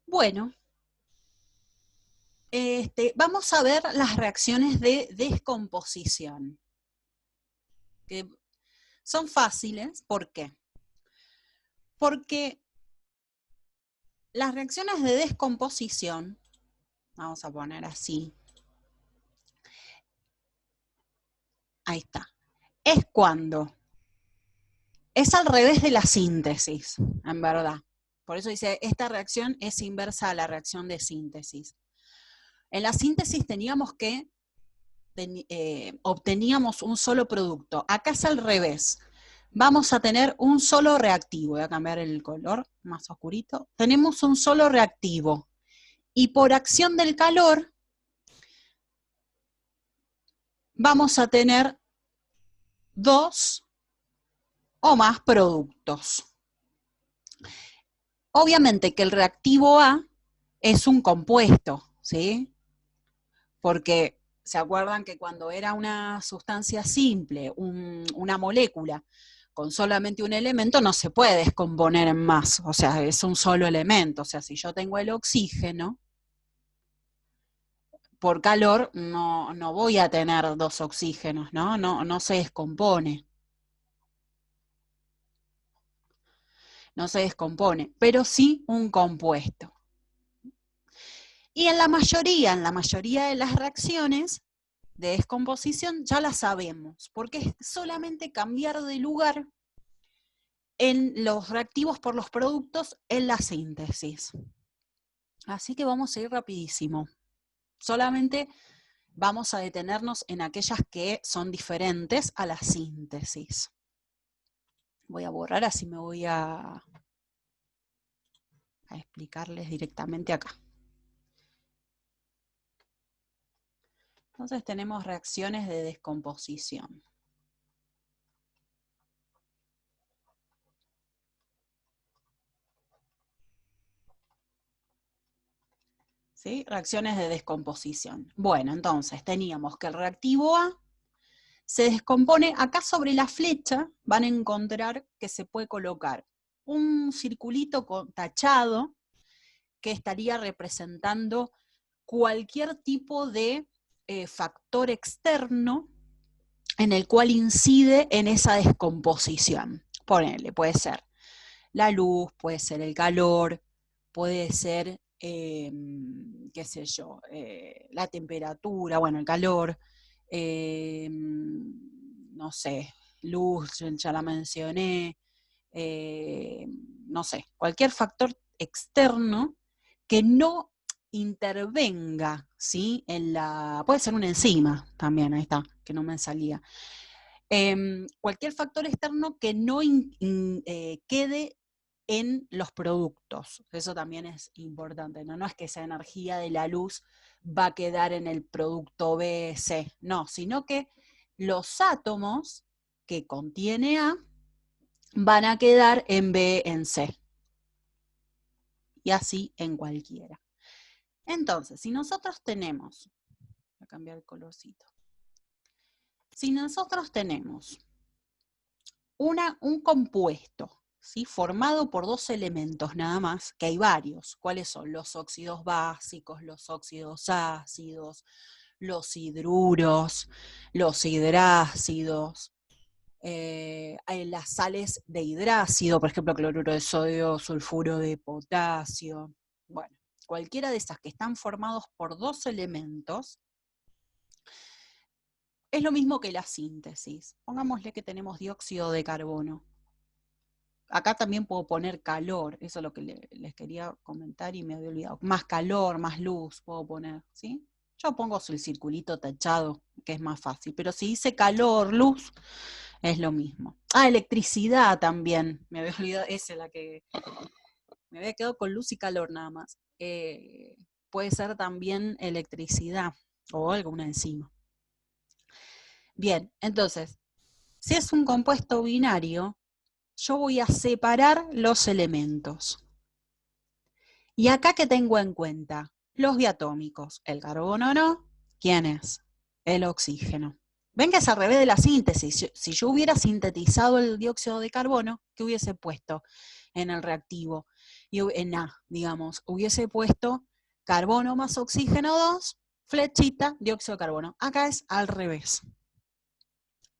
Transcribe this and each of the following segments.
Bueno, vamos a ver las reacciones de descomposición, que son fáciles. ¿Por qué? Porque las reacciones de descomposición, vamos a poner así, ahí está, es cuando es al revés de la síntesis, en verdad. Por eso dice, esta reacción es inversa a la reacción de síntesis. En la síntesis teníamos que obteníamos un solo producto. Acá es al revés. Vamos a tener un solo reactivo. Voy a cambiar el color más oscurito. Tenemos un solo reactivo. Y por acción del calor, vamos a tener dos o más productos. Obviamente que el reactivo A es un compuesto, ¿sí? Porque ¿se acuerdan que cuando era una sustancia simple, una molécula, con solamente un elemento no se puede descomponer en más, o sea, es un solo elemento, o sea, si yo tengo el oxígeno, por calor no voy a tener dos oxígenos, ¿no? No se descompone. No se descompone, pero sí un compuesto. Y en la mayoría de las reacciones de descomposición ya la sabemos, porque es solamente cambiar de lugar en los reactivos por los productos en la síntesis. Así que vamos a ir rapidísimo. Solamente vamos a detenernos en aquellas que son diferentes a la síntesis. Voy a borrar, así me voy a explicarles directamente acá. Entonces tenemos reacciones de descomposición. ¿Sí? Reacciones de descomposición. Bueno, entonces teníamos que el reactivo A se descompone. Acá sobre la flecha van a encontrar que se puede colocar un circulito tachado que estaría representando cualquier tipo de factor externo en el cual incide en esa descomposición. Ponele, puede ser la luz, puede ser el calor, puede ser, qué sé yo, la temperatura, bueno, el calor, no sé, luz, ya la mencioné, no sé, cualquier factor externo que no intervenga, ¿sí? Puede ser una enzima también, ahí está, que no me salía. Cualquier factor externo que no quede en los productos. Eso también es importante, ¿no? No es que esa energía de la luz va a quedar en el producto B, C, no, sino que los átomos que contiene A van a quedar en B, en C. Y así en cualquiera. Entonces, si nosotros tenemos, voy a cambiar el colorcito, si nosotros tenemos un compuesto, ¿sí? Formado por dos elementos nada más, que hay varios. ¿Cuáles son? Los óxidos básicos, los óxidos ácidos, los hidruros, los hidrácidos, las sales de hidrácido, por ejemplo, cloruro de sodio, sulfuro de potasio. Bueno, cualquiera de esas que están formados por dos elementos, es lo mismo que la síntesis. Pongámosle que tenemos dióxido de carbono. Acá también puedo poner calor, eso es lo que les quería comentar y me había olvidado. Más calor, más luz puedo poner, ¿sí? Yo pongo el circulito tachado, que es más fácil, pero si dice calor, luz, es lo mismo. Ah, electricidad también, me había olvidado, esa es la que me había quedado con luz y calor nada más. Puede ser también electricidad o alguna enzima. Bien, entonces, si es un compuesto binario, yo voy a separar los elementos. Y acá, ¿qué tengo en cuenta? Los diatómicos. El carbono no. ¿Quién es? El oxígeno. Ven que es al revés de la síntesis. Si yo hubiera sintetizado el dióxido de carbono, ¿qué hubiese puesto en el reactivo? y en A, digamos, hubiese puesto carbono más oxígeno 2, flechita, dióxido de carbono. Acá es al revés.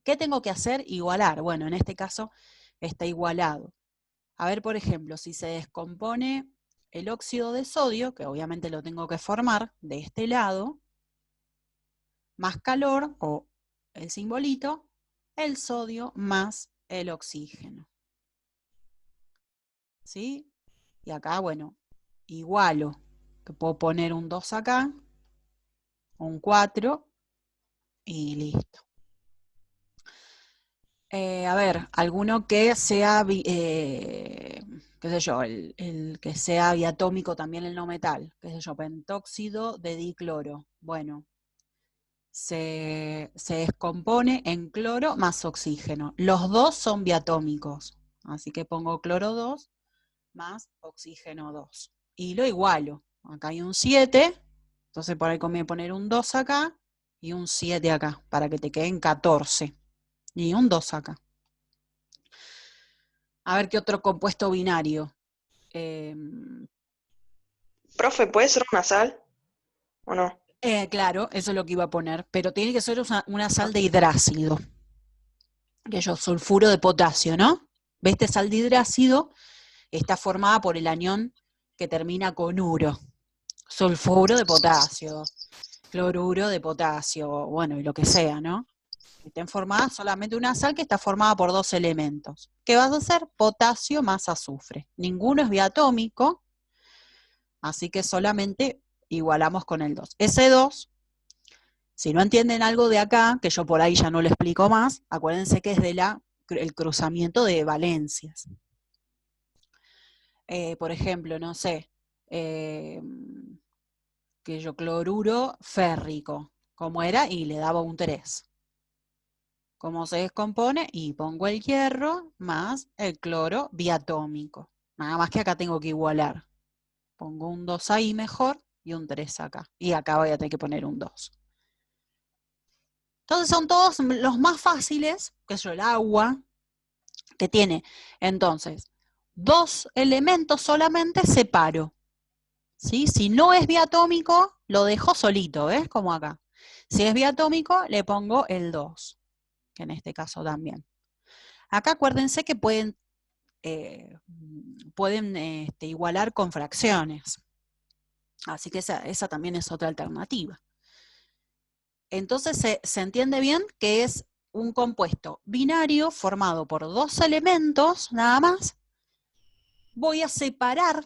¿Qué tengo que hacer? Igualar. Bueno, en este caso está igualado. A ver, por ejemplo, si se descompone el óxido de sodio, que obviamente lo tengo que formar de este lado, más calor, o el simbolito, el sodio más el oxígeno. ¿Sí? Y acá, bueno, igualo, que puedo poner un 2 acá, un 4, y listo. A ver, alguno que sea, qué sé yo, el que sea diatómico también el no metal, qué sé yo, pentóxido de dicloro. Bueno, se descompone en cloro más oxígeno. Los dos son diatómicos, así que pongo cloro 2 más oxígeno 2. Y lo igualo. Acá hay un 7, entonces por ahí conviene poner un 2 acá y un 7 acá, para que te queden 14. Y un 2 acá. A ver qué otro compuesto binario. Profe, ¿puede ser una sal o no? Claro, eso es lo que iba a poner, pero tiene que ser una Ah, sal de hidrácido, que es sulfuro de potasio, ¿no? ¿Ves? Esta sal de hidrácido está formada por el anión que termina con uro, sulfuro de potasio, cloruro de potasio, bueno, y lo que sea, ¿no? Estén formadas solamente una sal que está formada por dos elementos. ¿Qué vas a hacer? Potasio más azufre. Ninguno es diatómico, así que solamente igualamos con el 2. Ese 2, si no entienden algo de acá, que yo por ahí ya no lo explico más, acuérdense que es el cruzamiento de valencias. Por ejemplo, no sé, eh, que yo cloruro férrico, como era, y le daba un 3. ¿Cómo se descompone? Y pongo el hierro más el cloro diatómico. Nada más que acá tengo que igualar. Pongo un 2 ahí mejor y un 3 acá. Y acá voy a tener que poner un 2. Entonces son todos los más fáciles, que es el agua, que tiene. Entonces, dos elementos solamente separo. ¿Sí? Si no es biatómico, lo dejo solito, ¿ves? Como acá. Si es biatómico, le pongo el 2, que en este caso también. Acá acuérdense que pueden igualar con fracciones. Así que esa también es otra alternativa. Entonces se entiende bien que es un compuesto binario formado por dos elementos nada más. Voy a separar,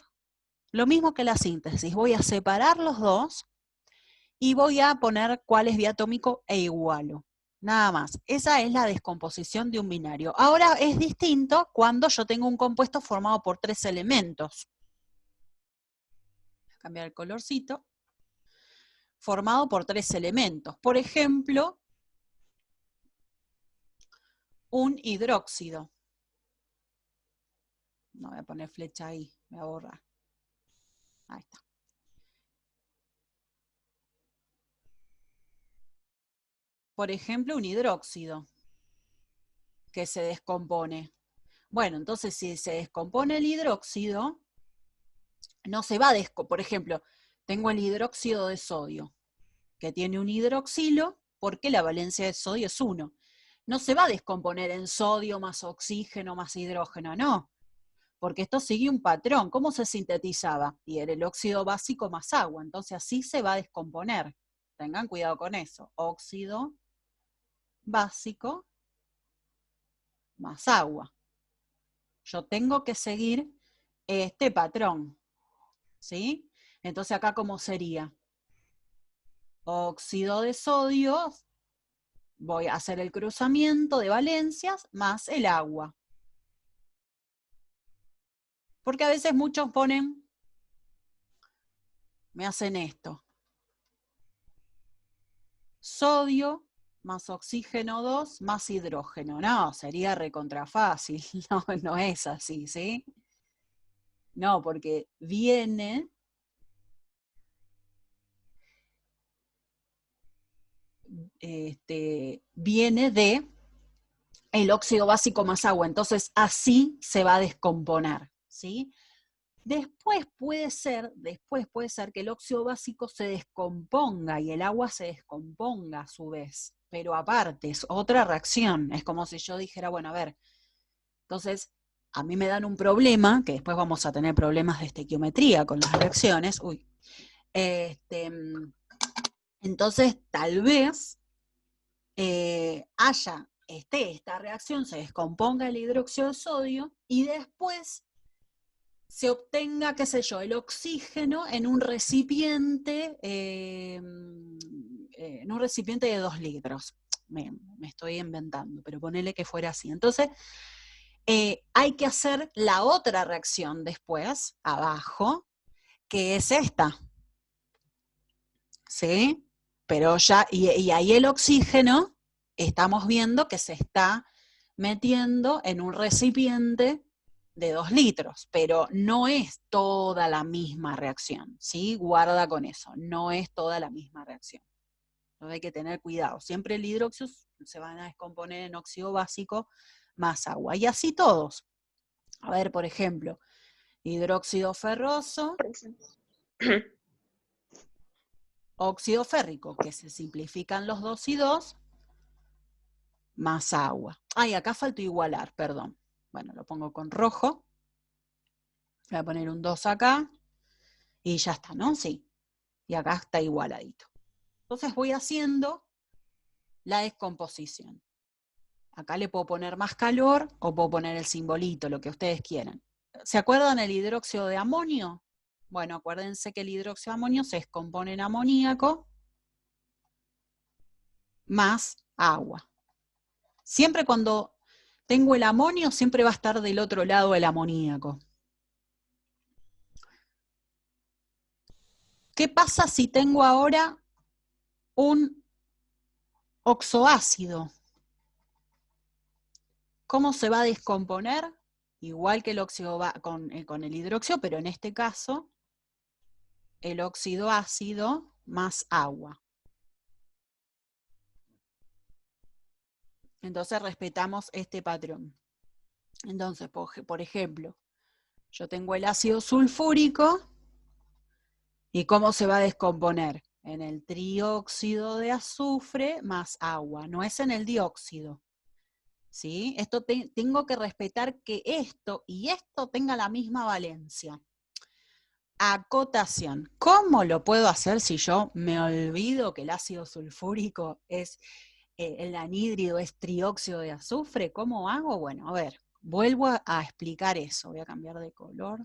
lo mismo que la síntesis, voy a separar los dos y voy a poner cuál es diatómico e igualo. Nada más. Esa es la descomposición de un binario. Ahora es distinto cuando yo tengo un compuesto formado por tres elementos. Voy a cambiar el colorcito. Formado por tres elementos. Por ejemplo, un hidróxido. No voy a poner flecha ahí, voy a borrar. Ahí está. Por ejemplo, un hidróxido que se descompone. Bueno, entonces si se descompone el hidróxido, no se va a descomponer. Por ejemplo, tengo el hidróxido de sodio, que tiene un hidroxilo, porque la valencia de sodio es 1. No se va a descomponer en sodio más oxígeno más hidrógeno, no. Porque esto sigue un patrón. ¿Cómo se sintetizaba? Y era el óxido básico más agua. Entonces así se va a descomponer. Tengan cuidado con eso. Óxido básico más agua. Yo tengo que seguir este patrón, ¿sí? Entonces acá, ¿cómo sería? Óxido de sodio, voy a hacer el cruzamiento de valencias más el agua. Porque a veces muchos me hacen esto. Sodio más oxígeno 2 más hidrógeno. No, sería recontrafácil. No, no es así, ¿sí? No, porque viene de el óxido básico más agua. Entonces así se va a descomponer, ¿sí? Después puede ser que el óxido básico se descomponga y el agua se descomponga a su vez, pero aparte, es otra reacción. Es como si yo dijera, bueno, a ver, entonces a mí me dan un problema, que después vamos a tener problemas de estequiometría con las reacciones, entonces tal vez esté esta reacción, se descomponga el hidróxido de sodio y después se obtenga, qué sé yo, el oxígeno en un recipiente de 2 litros. Me estoy inventando, pero ponele que fuera así. Entonces, hay que hacer la otra reacción después, abajo, que es esta, ¿sí? Pero ya, y ahí el oxígeno, estamos viendo que se está metiendo en un recipiente de 2 litros, pero no es toda la misma reacción, ¿sí? Guarda con eso, no es toda la misma reacción. Entonces hay que tener cuidado. Siempre el hidróxido se van a descomponer en óxido básico más agua. Y así todos. A ver, por ejemplo, hidróxido ferroso, óxido férrico, que se simplifican los 2 y 2, más agua. Ay, acá faltó igualar, perdón. Bueno, lo pongo con rojo. Voy a poner un 2 acá y ya está, ¿no? Sí. Y acá está igualadito. Entonces voy haciendo la descomposición. Acá le puedo poner más calor o puedo poner el simbolito, lo que ustedes quieran. ¿Se acuerdan el hidróxido de amonio? Bueno, acuérdense que el hidróxido de amonio se descompone en amoníaco más agua. Siempre cuando tengo el amonio, siempre va a estar del otro lado el amoníaco. ¿Qué pasa si tengo ahora un oxoácido? ¿Cómo se va a descomponer? Igual que el óxido con el hidróxido, pero en este caso, el óxido ácido más agua. Entonces respetamos este patrón. Entonces, por ejemplo, yo tengo el ácido sulfúrico, ¿y cómo se va a descomponer? En el trióxido de azufre más agua, no es en el dióxido. ¿Sí? Esto tengo que respetar que esto y esto tenga la misma valencia. Acotación. ¿Cómo lo puedo hacer si yo me olvido que el ácido sulfúrico es, el anhídrido es trióxido de azufre? ¿Cómo hago? Bueno, a ver, vuelvo a explicar eso. Voy a cambiar de color.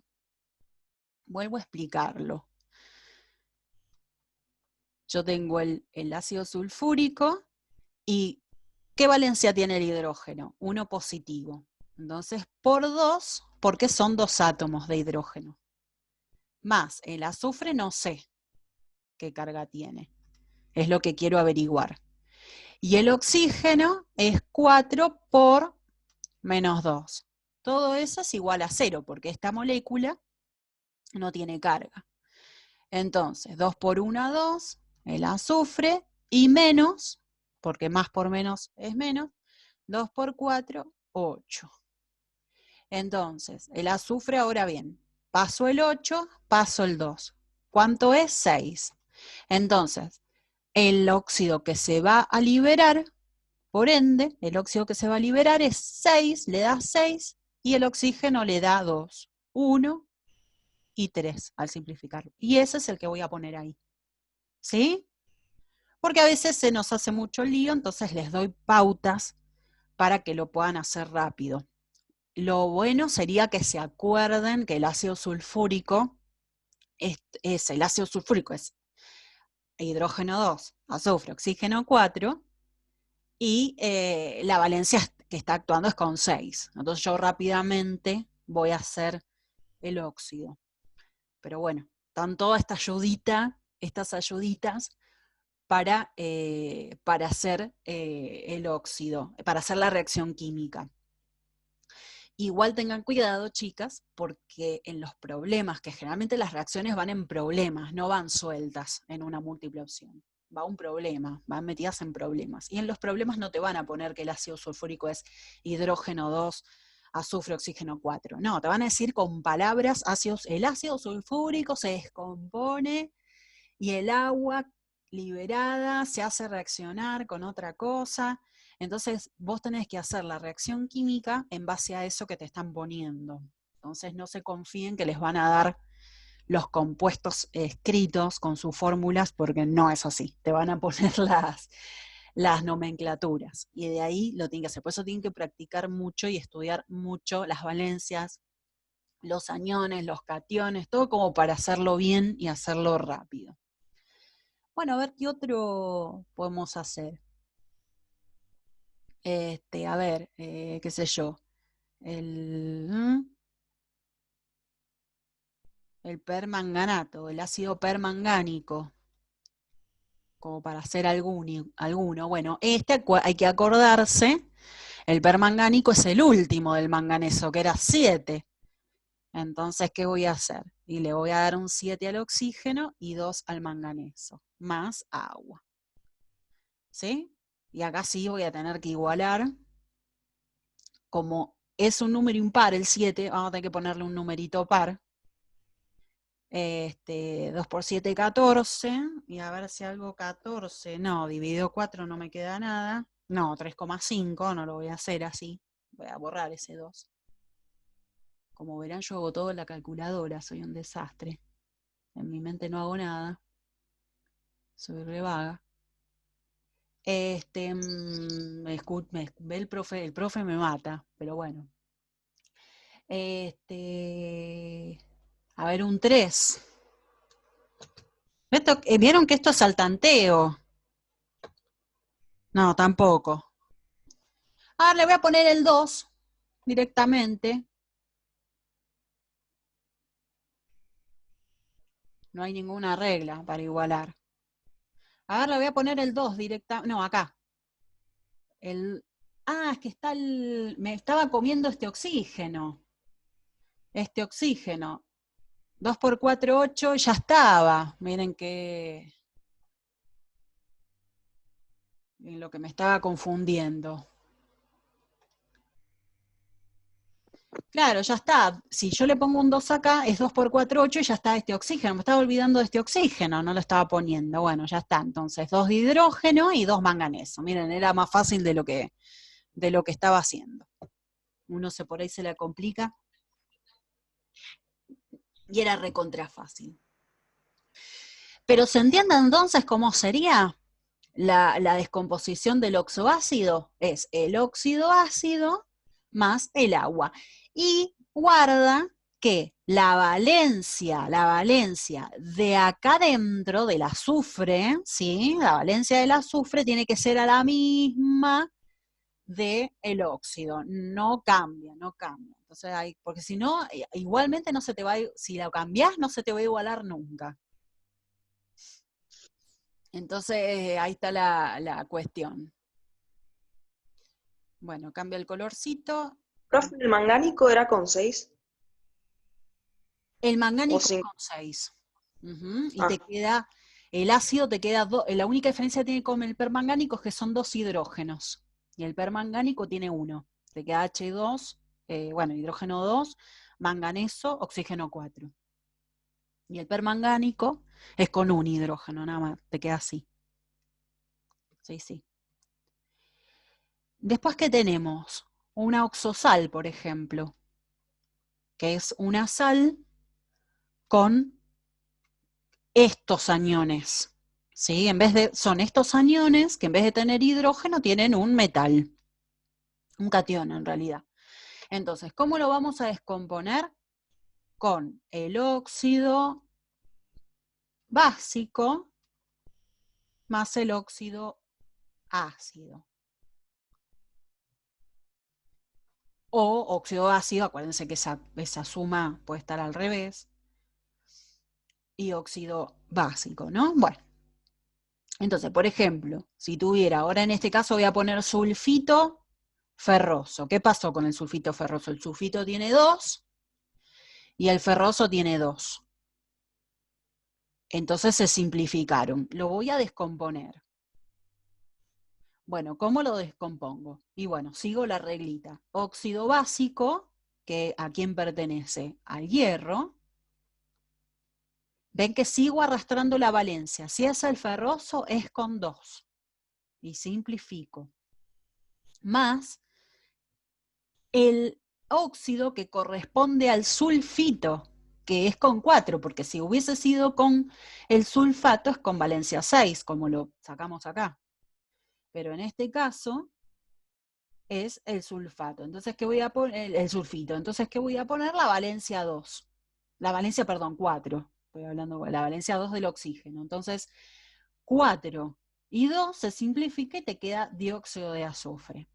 Vuelvo a explicarlo. Yo tengo el ácido sulfúrico y ¿qué valencia tiene el hidrógeno? 1 positivo. Entonces, por 2, porque son 2 átomos de hidrógeno. Más el azufre no sé qué carga tiene. Es lo que quiero averiguar. Y el oxígeno es 4 por menos 2. Todo eso es igual a 0, porque esta molécula no tiene carga. Entonces, 2 por 1, 2, el azufre, y menos, porque más por menos es menos, 2 por 4, 8. Entonces, el azufre, ahora bien, paso el 8, paso el 2. ¿Cuánto es? 6. Entonces, el óxido que se va a liberar, por ende, el óxido que se va a liberar es 6, le da 6, y el oxígeno le da 2. 1 y 3 al simplificarlo. Y ese es el que voy a poner ahí. ¿Sí? Porque a veces se nos hace mucho lío, entonces les doy pautas para que lo puedan hacer rápido. Lo bueno sería que se acuerden que el ácido sulfúrico es hidrógeno 2, azufre, oxígeno 4, y la valencia que está actuando es con 6. Entonces yo rápidamente voy a hacer el óxido. Pero bueno, están todas estas ayuditas para hacer el óxido, para hacer la reacción química. Igual tengan cuidado, chicas, porque en los problemas, que generalmente las reacciones van en problemas, no van sueltas en una múltiple opción. Va un problema, van metidas en problemas. Y en los problemas no te van a poner que el ácido sulfúrico es hidrógeno 2, azufre, oxígeno 4. No, te van a decir con palabras, el ácido sulfúrico se descompone y el agua liberada se hace reaccionar con otra cosa. Entonces vos tenés que hacer la reacción química en base a eso que te están poniendo. Entonces no se confíen que les van a dar los compuestos escritos con sus fórmulas, porque no es así. Te van a poner las nomenclaturas. Y de ahí lo tienen que hacer. Por eso tienen que practicar mucho y estudiar mucho las valencias, los aniones, los cationes, todo como para hacerlo bien y hacerlo rápido. Bueno, a ver qué otro podemos hacer. A ver, qué sé yo. El permanganato, el ácido permangánico, como para hacer alguno. Bueno, hay que acordarse, el permangánico es el último del manganeso, que era 7. Entonces, ¿qué voy a hacer? Y le voy a dar un 7 al oxígeno y 2 al manganeso, más agua. ¿Sí? Y acá sí voy a tener que igualar. Como es un número impar el 7, vamos a tener que ponerle un numerito par. 2 por 7, 14. Y a ver si algo 14. No, dividido 4 no me queda nada. No, 3,5, no lo voy a hacer así. Voy a borrar ese 2. Como verán, yo hago todo en la calculadora, soy un desastre. En mi mente no hago nada. Soy re vaga. El profe me mata, pero bueno. A ver, un 3. ¿Vieron que esto es al tanteo? No, tampoco. Ahora le voy a poner el 2 directamente. No hay ninguna regla para igualar. Ahora le voy a poner el 2 directamente. No, acá. Es que me estaba comiendo este oxígeno. 2 por 4, 8, ya estaba. Miren que lo que me estaba confundiendo. Claro, ya está. Si yo le pongo un 2 acá, es 2 por 4, 8 y ya está este oxígeno. Me estaba olvidando de este oxígeno, no lo estaba poniendo. Bueno, ya está. Entonces, 2 de hidrógeno y 2 manganeso. Miren, era más fácil de lo que estaba haciendo. Uno por ahí se la complica. Y era recontra fácil. Pero ¿se entiende entonces cómo sería la descomposición del oxoácido? Es el óxido ácido más el agua. Y guarda que la valencia de acá dentro del azufre, ¿sí? La valencia del azufre tiene que ser a la misma del óxido, no cambia. Entonces porque si no, igualmente no se te va a, si lo cambiás, no se te va a igualar nunca. Entonces ahí está la cuestión. Bueno, cambia el colorcito. Profe, el mangánico era con 6. El mangánico O con 6. Y Ah, te queda, el ácido te queda, la única diferencia que tiene con el permangánico es que son 2 hidrógenos. Y el permangánico tiene 1. Te queda H2, hidrógeno 2, manganeso, oxígeno 4. Y el permangánico es con un hidrógeno, nada más, te queda así. Sí. Después, ¿qué tenemos? Una oxosal, por ejemplo, que es una sal con estos aniones, ¿sí? Son estos aniones que en vez de tener hidrógeno tienen un metal, un catión en realidad. Entonces, ¿cómo lo vamos a descomponer? Con el óxido básico más el óxido ácido. O óxido ácido, acuérdense que esa suma puede estar al revés, y óxido básico, ¿no? Bueno, entonces, por ejemplo, si tuviera, ahora en este caso voy a poner sulfito ferroso. ¿Qué pasó con el sulfito ferroso? El sulfito tiene 2 y el ferroso tiene 2. Entonces se simplificaron. Lo voy a descomponer. Bueno, ¿cómo lo descompongo? Y bueno, sigo la reglita. Óxido básico, que ¿a quién pertenece? Al hierro. Ven que sigo arrastrando la valencia. Si es el ferroso, es con 2. Y simplifico. Más el óxido que corresponde al sulfito, que es con 4, porque si hubiese sido con el sulfato es con valencia 6, como lo sacamos acá. Pero en este caso es el sulfato. Entonces, ¿qué voy a poner? El sulfito. Entonces, ¿qué voy a poner? La valencia 2. La valencia, perdón, 4. Estoy hablando de la valencia 2 del oxígeno. Entonces, 4 y 2 se simplifica y te queda dióxido de azufre.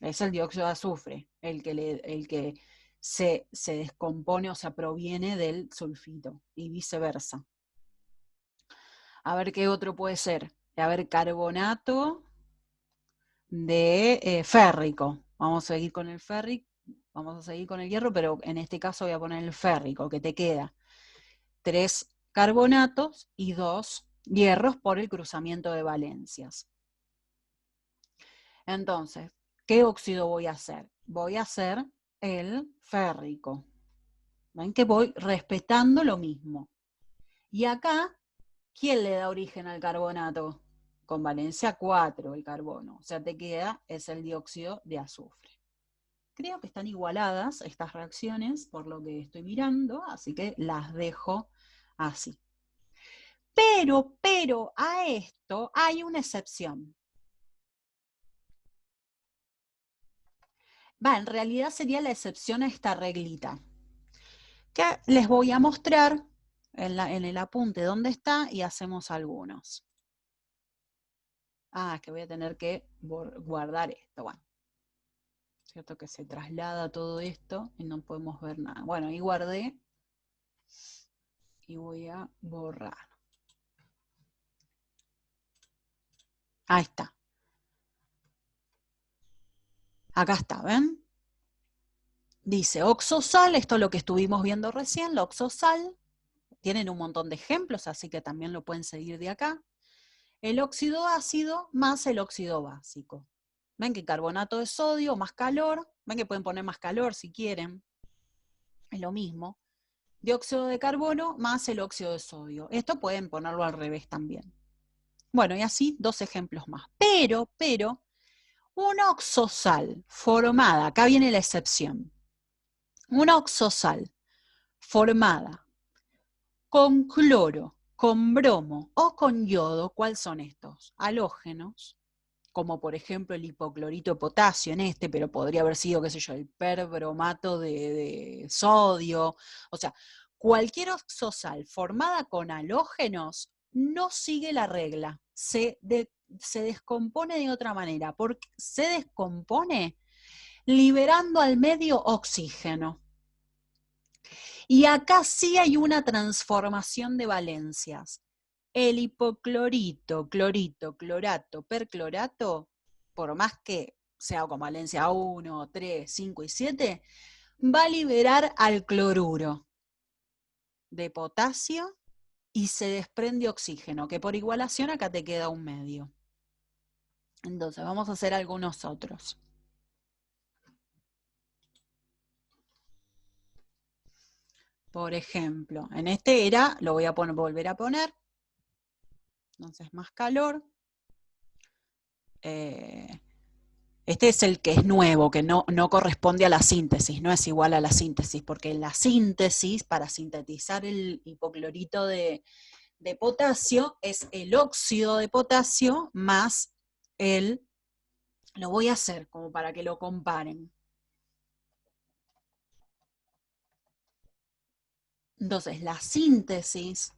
Es el dióxido de azufre el que se descompone o se proviene del sulfito y viceversa. A ver qué otro puede ser. A ver, carbonato de férrico. Vamos a seguir con el férrico, vamos a seguir con el hierro, pero en este caso voy a poner el férrico, que te queda 3 carbonatos y 2 hierros por el cruzamiento de valencias. Entonces, ¿qué óxido voy a hacer? Voy a hacer el férrico. ¿Ven que voy respetando lo mismo? Y acá, ¿quién le da origen al carbonato? Con valencia 4 el carbono. O sea, te queda, es el dióxido de azufre. Creo que están igualadas estas reacciones por lo que estoy mirando, así que las dejo así. Pero a esto hay una excepción. En realidad sería la excepción a esta reglita, que les voy a mostrar en el apunte dónde está y hacemos algunos. Es que voy a tener que guardar esto. Bueno, cierto que se traslada todo esto y no podemos ver nada. Bueno, ahí guardé y voy a borrar. Ahí está. Acá está, ¿ven? Dice oxosal, esto es lo que estuvimos viendo recién, la oxosal. Tienen un montón de ejemplos, así que también lo pueden seguir de acá. El óxido ácido más el óxido básico. Ven que carbonato de sodio más calor, ven que pueden poner más calor si quieren, es lo mismo. Dióxido de carbono más el óxido de sodio. Esto pueden ponerlo al revés también. Bueno, y así 2 ejemplos más. Pero, una oxosal formada, acá viene la excepción, una oxosal formada con cloro, con bromo o con yodo, ¿cuáles son estos? Halógenos, como por ejemplo el hipoclorito de potasio en este, pero podría haber sido, qué sé yo, el perbromato de sodio. O sea, cualquier oxosal formada con halógenos no sigue la regla, se descompone de otra manera, porque se descompone liberando al medio oxígeno. Y acá sí hay una transformación de valencias. El hipoclorito, clorito, clorato, perclorato, por más que sea con valencia 1, 3, 5 y 7, va a liberar al cloruro de potasio y se desprende oxígeno, que por igualación acá te queda un medio. Entonces vamos a hacer algunos otros. Por ejemplo, en este era, lo voy a volver a poner, entonces más calor. Este es el que es nuevo, que no corresponde a la síntesis, no es igual a la síntesis, porque en la síntesis, para sintetizar el hipoclorito de potasio, es el óxido de potasio más lo voy a hacer como para que lo comparen. Entonces, la síntesis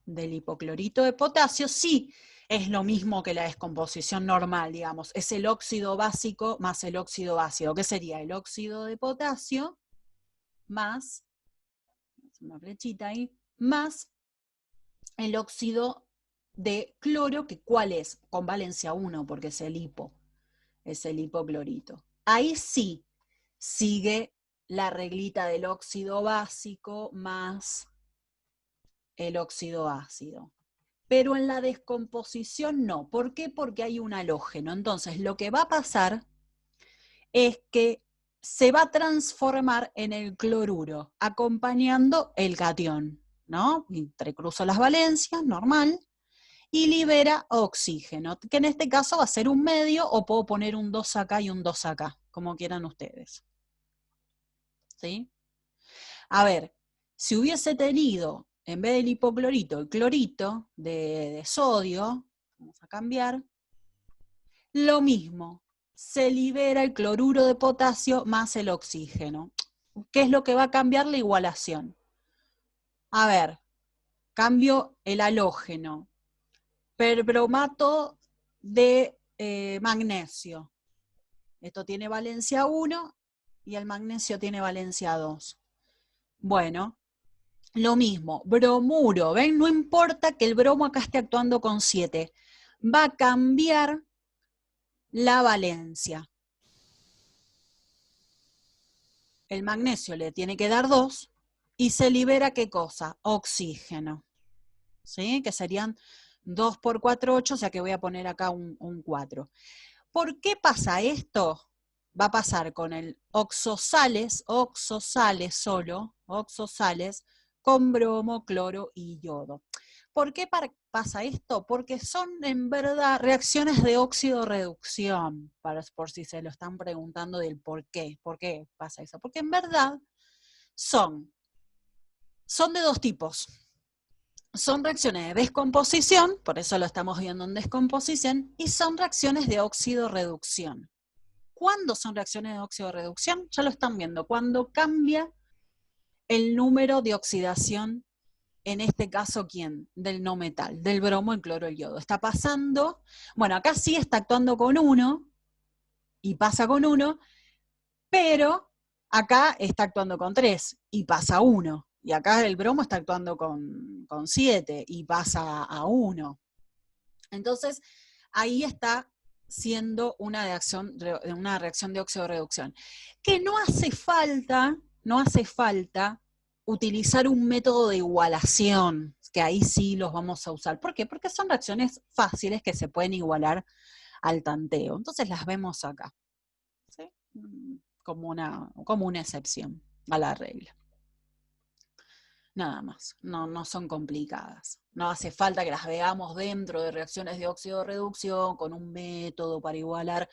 del hipoclorito de potasio sí es lo mismo que la descomposición normal, digamos. Es el óxido básico más el óxido ácido. ¿Qué sería? El óxido de potasio más, una flechita ahí, más el óxido de cloro, que ¿cuál es? Con valencia 1, porque es el hipoclorito. Ahí sí sigue la reglita del óxido básico más el óxido ácido. pero en la descomposición no. ¿Por qué? Porque hay un halógeno. Entonces, lo que va a pasar es que se va a transformar en el cloruro, acompañando el catión, ¿no? Entrecruzo las valencias, normal, y libera oxígeno, que en este caso va a ser un medio, o puedo poner un 2 acá y un 2 acá, como quieran ustedes. ¿Sí? A ver, si hubiese tenido, en vez del hipoclorito, el clorito de sodio, vamos a cambiar, lo mismo, se libera el cloruro de potasio más el oxígeno. ¿Qué es lo que va a cambiar la igualación? A ver, cambio el halógeno, perbromato de magnesio. Esto tiene valencia 1 y el magnesio tiene valencia 2. Bueno, lo mismo, bromuro, ¿ven? No importa que el bromo acá esté actuando con 7, va a cambiar la valencia. El magnesio le tiene que dar 2 y se libera, ¿qué cosa? Oxígeno, ¿sí? Que serían 2 por 4, 8, o sea que voy a poner acá un 4. ¿Por qué pasa esto? Va a pasar con el oxosales solo, oxosales, con bromo, cloro y yodo. ¿Por qué pasa esto? Porque son en verdad reacciones de óxido-reducción, por si se lo están preguntando del por qué pasa eso. Porque en verdad son de dos tipos. Son reacciones de descomposición, por eso lo estamos viendo en descomposición, y son reacciones de óxido-reducción. ¿Cuándo son reacciones de óxido-reducción? Ya lo están viendo, cuando cambia el número de oxidación, en este caso, ¿quién? Del no metal, del bromo, el cloro, el yodo. Está pasando, bueno, acá sí está actuando con 1, y pasa con 1, pero acá está actuando con 3, y pasa 1. Y acá el bromo está actuando con 7, y pasa a 1. Entonces, ahí está siendo una reacción de óxido-reducción. Que no hace falta utilizar un método de igualación, que ahí sí los vamos a usar. ¿Por qué? Porque son reacciones fáciles que se pueden igualar al tanteo. Entonces las vemos acá, ¿sí? Como una excepción a la regla. Nada más, no son complicadas. No hace falta que las veamos dentro de reacciones de óxido-reducción con un método para igualar,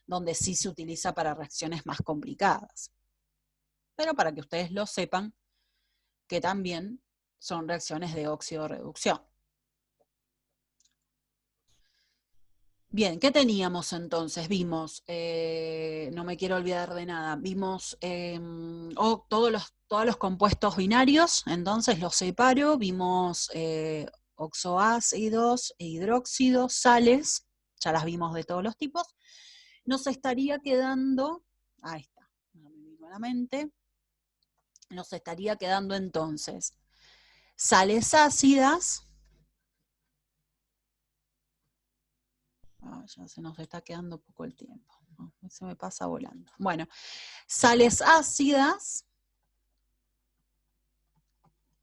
donde sí se utiliza para reacciones más complicadas. Pero para que ustedes lo sepan, que también son reacciones de óxido-reducción. Bien, ¿qué teníamos entonces? Vimos, no me quiero olvidar de nada, vimos todos los compuestos binarios, entonces los separo, vimos oxoácidos e hidróxidos, sales, ya las vimos de todos los tipos. Nos estaría quedando, ahí está, no me vino a la mente, nos estaría quedando entonces sales ácidas. Ya se nos está quedando poco el tiempo, ¿no? Se me pasa volando. Bueno, sales ácidas,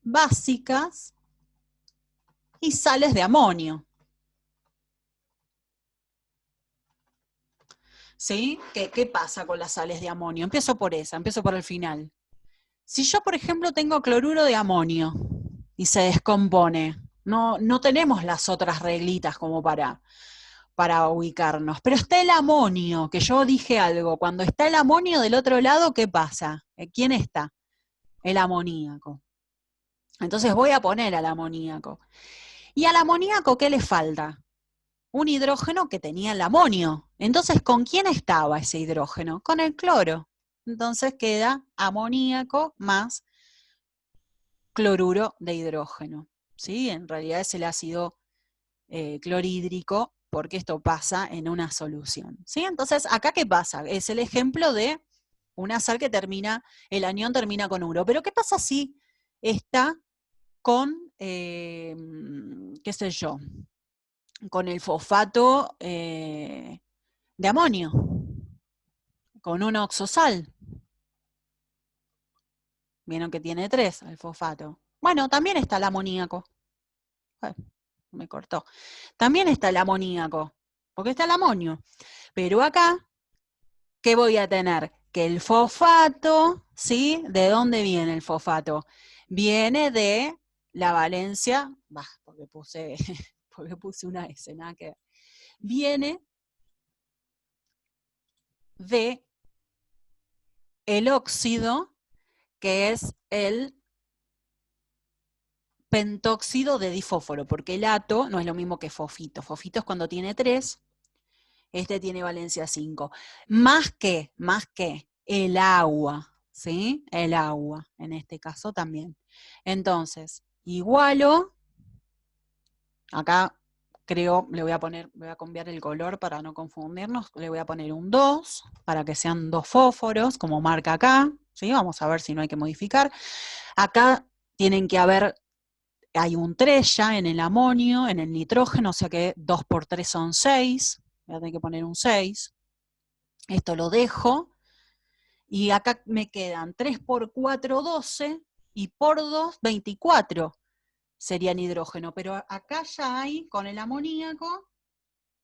básicas y sales de amonio. ¿Sí? ¿Qué pasa con las sales de amonio? Empiezo por el final. Si yo, por ejemplo, tengo cloruro de amonio y se descompone, no tenemos las otras reglitas como para ubicarnos. Pero está el amonio, que yo dije algo. Cuando está el amonio del otro lado, ¿qué pasa? ¿Quién está? El amoníaco. Entonces voy a poner al amoníaco. ¿Y al amoníaco qué le falta? Un hidrógeno que tenía el amonio. Entonces, ¿con quién estaba ese hidrógeno? Con el cloro. Entonces queda amoníaco más cloruro de hidrógeno. ¿Sí? En realidad es el ácido clorhídrico, porque esto pasa en una solución. ¿Sí? Entonces, ¿acá qué pasa? Es el ejemplo de una sal que termina, el anión termina con uro. Pero ¿qué pasa si está con, qué sé yo, con el fosfato de amonio, con un oxosal? Vieron que tiene 3 el fosfato. Bueno, también está el amoníaco. me cortó. También está el amoníaco, porque está el amonio. Pero acá, ¿qué voy a tener? Que el fosfato, ¿sí? ¿De dónde viene el fosfato? Viene de la valencia, porque puse una S, nada que ver. Viene de el óxido, que es el pentóxido de difósforo, porque el ato no es lo mismo que fosfito. Fosfito es cuando tiene 3, este tiene valencia 5. Más que el agua, ¿sí? El agua, en este caso también. Entonces, igualo, acá creo, voy a cambiar el color para no confundirnos, le voy a poner un 2, para que sean 2 fósforos, como marca acá, ¿sí? Vamos a ver si no hay que modificar. Acá tienen que haber, hay un 3 ya en el amonio, en el nitrógeno, o sea que 2 por 3 son 6, voy a tener que poner un 6. Esto lo dejo, y acá me quedan 3 por 4, 12, y por 2, 24 serían hidrógeno, pero acá ya hay, con el amoníaco,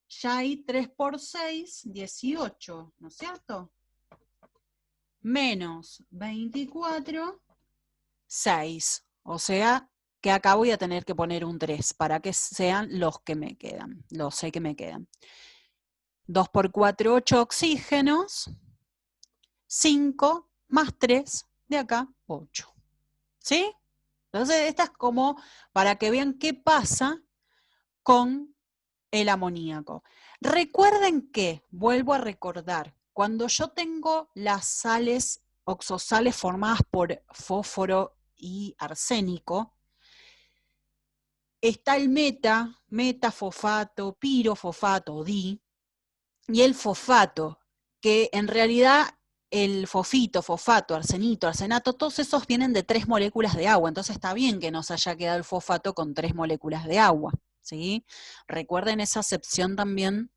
ya hay 3 por 6, 18, ¿no es cierto? Menos 24, 6, o sea que acá voy a tener que poner un 3 para que sean los que me quedan, los 6 que me quedan. 2 por 4, 8 oxígenos, 5 más 3, de acá 8. ¿Sí? Entonces, esta es como para que vean qué pasa con el amoníaco. Recuerden que, vuelvo a recordar, cuando yo tengo las sales oxosales formadas por fósforo y arsénico, está el metafosfato, pirofosfato, di, y el fosfato, que en realidad el fosfito, fosfato, arsenito, arsenato, todos esos vienen de 3 moléculas de agua, entonces está bien que nos haya quedado el fosfato con 3 moléculas de agua, ¿sí? Recuerden esa acepción también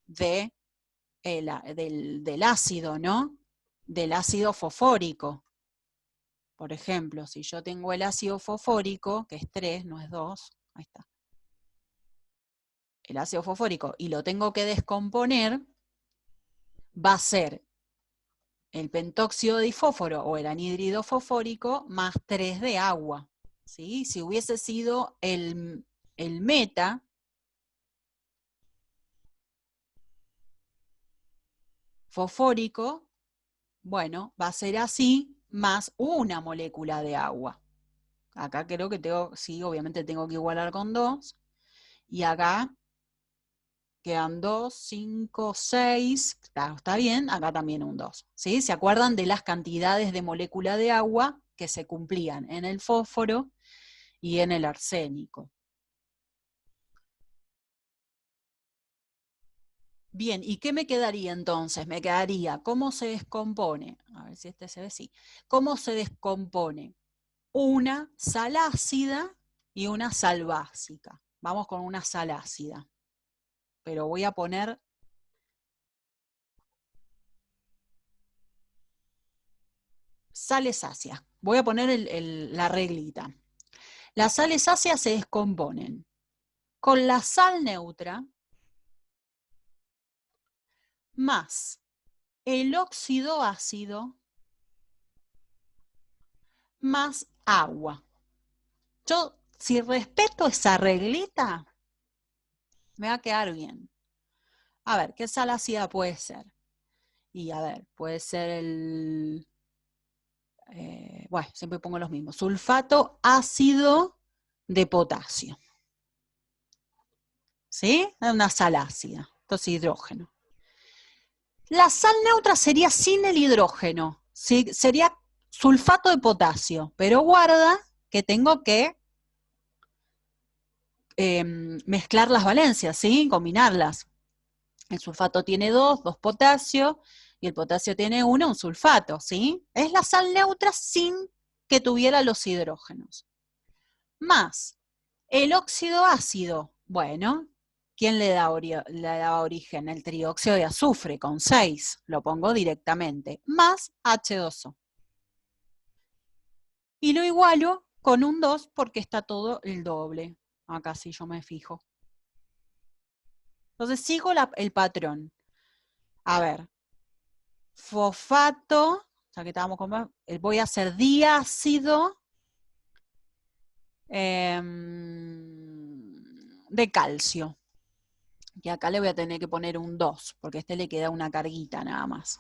del ácido, ¿no? Del ácido fosfórico. Por ejemplo, si yo tengo el ácido fosfórico, que es 3, no es 2, ahí está. El ácido fosfórico, y lo tengo que descomponer, va a ser el pentóxido de difósforo o el anhídrido fosfórico más 3 de agua. ¿Sí? Si hubiese sido el meta, fosfórico, bueno, va a ser así, más una molécula de agua. Acá creo que sí, obviamente tengo que igualar con 2, y acá quedan 2, 5, 6, está bien, acá también un 2. ¿Sí? ¿Se acuerdan de las cantidades de molécula de agua que se cumplían en el fósforo y en el arsénico? Bien, ¿y qué me quedaría entonces? Me quedaría, ¿cómo se descompone? A ver si este se ve, sí. ¿Cómo se descompone una sal ácida y una sal básica? Vamos con una sal ácida, pero voy a poner sales ácidas. Voy a poner la reglita. Las sales ácidas se descomponen con la sal neutra más el óxido ácido más agua. Yo, si respeto esa reglita, me va a quedar bien. A ver, ¿qué sal ácida puede ser? Y a ver, puede ser bueno, siempre pongo los mismos, sulfato ácido de potasio. ¿Sí? Es una sal ácida, entonces hidrógeno. La sal neutra sería sin el hidrógeno, ¿sí? Sería sulfato de potasio, pero guarda que tengo que mezclar las valencias, ¿sí? Combinarlas. El sulfato tiene 2 potasio, y el potasio tiene 1, un sulfato, ¿sí? Es la sal neutra sin que tuviera los hidrógenos. Más el óxido ácido, bueno, ¿quién le da origen? El trióxido de azufre con 6, lo pongo directamente, más H2O. Y lo igualo con un 2 porque está todo el doble. Acá sí yo me fijo. Entonces sigo el patrón. A ver, fosfato, ya que estábamos con, voy a hacer diácido de calcio. Y acá le voy a tener que poner un 2, porque a este le queda una carguita nada más.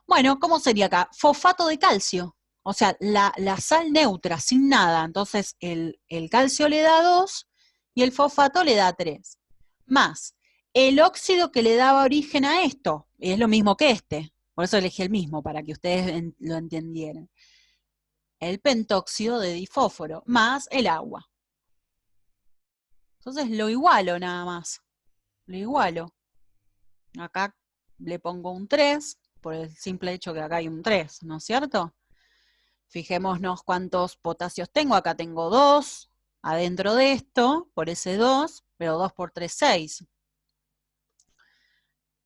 Bueno, ¿cómo sería acá? Fosfato de calcio. O sea, la sal neutra, sin nada. Entonces, el calcio le da 2 y el fosfato le da 3. Más el óxido que le daba origen a esto. Y es lo mismo que este. Por eso elegí el mismo, para que ustedes lo entendieran. El pentóxido de difósforo, más el agua. Entonces lo igualo nada más. Lo igualo. Acá le pongo un 3, por el simple hecho que acá hay un 3, ¿no es cierto? Fijémonos cuántos potasios tengo. Acá tengo 2 adentro de esto, por ese 2, pero 2 por 3, 6.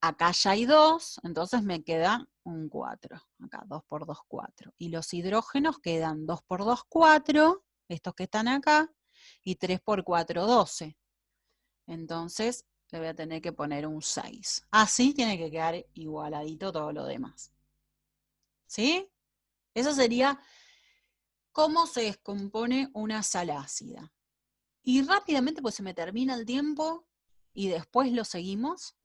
Acá ya hay 2, entonces me queda un 4. Acá 2 por 2, 4. Y los hidrógenos quedan 2 por 2, 4, estos que están acá, y 3 por 4, 12. Entonces le voy a tener que poner un 6. Así tiene que quedar igualadito todo lo demás. ¿Sí? Eso sería cómo se descompone una sal ácida. Y rápidamente, pues se me termina el tiempo y después lo seguimos.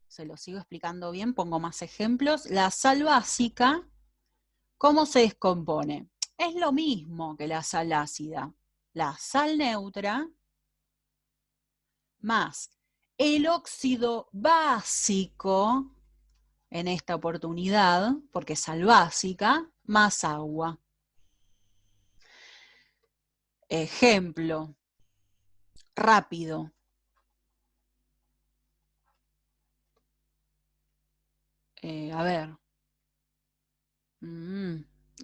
Se lo sigo explicando bien, pongo más ejemplos. La sal básica, ¿cómo se descompone? Es lo mismo que la sal ácida. La sal neutra más el óxido básico, en esta oportunidad, porque es sal básica, más agua. Ejemplo, rápido. A ver.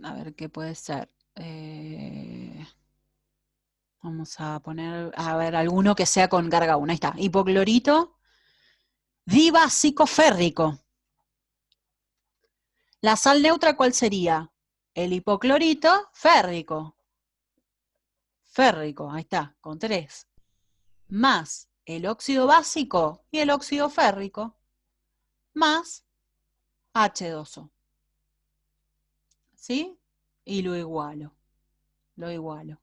A ver qué puede ser. Vamos a poner, a ver, alguno que sea con carga 1. Ahí está. Hipoclorito dibásico férrico. La sal neutra, ¿cuál sería? El hipoclorito férrico. Férrico, ahí está, con 3. Más el óxido básico y el óxido férrico. Más H2O. ¿Sí? Y lo igualo. Lo igualo.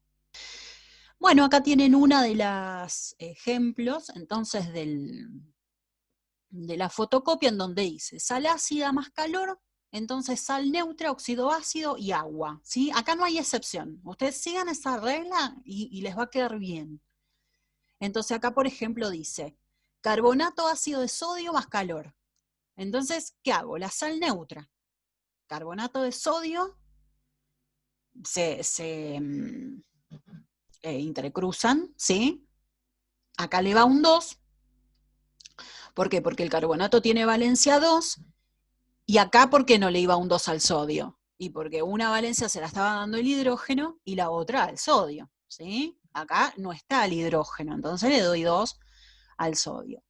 Bueno, acá tienen una de las ejemplos, entonces, de la fotocopia, en donde dice sal ácida más calor, entonces sal neutra, óxido ácido y agua. ¿Sí? Acá no hay excepción. Ustedes sigan esa regla y les va a quedar bien. Entonces acá, por ejemplo, dice carbonato ácido de sodio más calor. Entonces, ¿qué hago? La sal neutra. Carbonato de sodio se intercruzan, ¿sí? Acá le va un 2. ¿Por qué? Porque el carbonato tiene valencia 2, y acá, ¿por qué no le iba un 2 al sodio? Y porque una valencia se la estaba dando el hidrógeno y la otra al sodio, ¿sí? Acá no está el hidrógeno, entonces le doy 2 al sodio.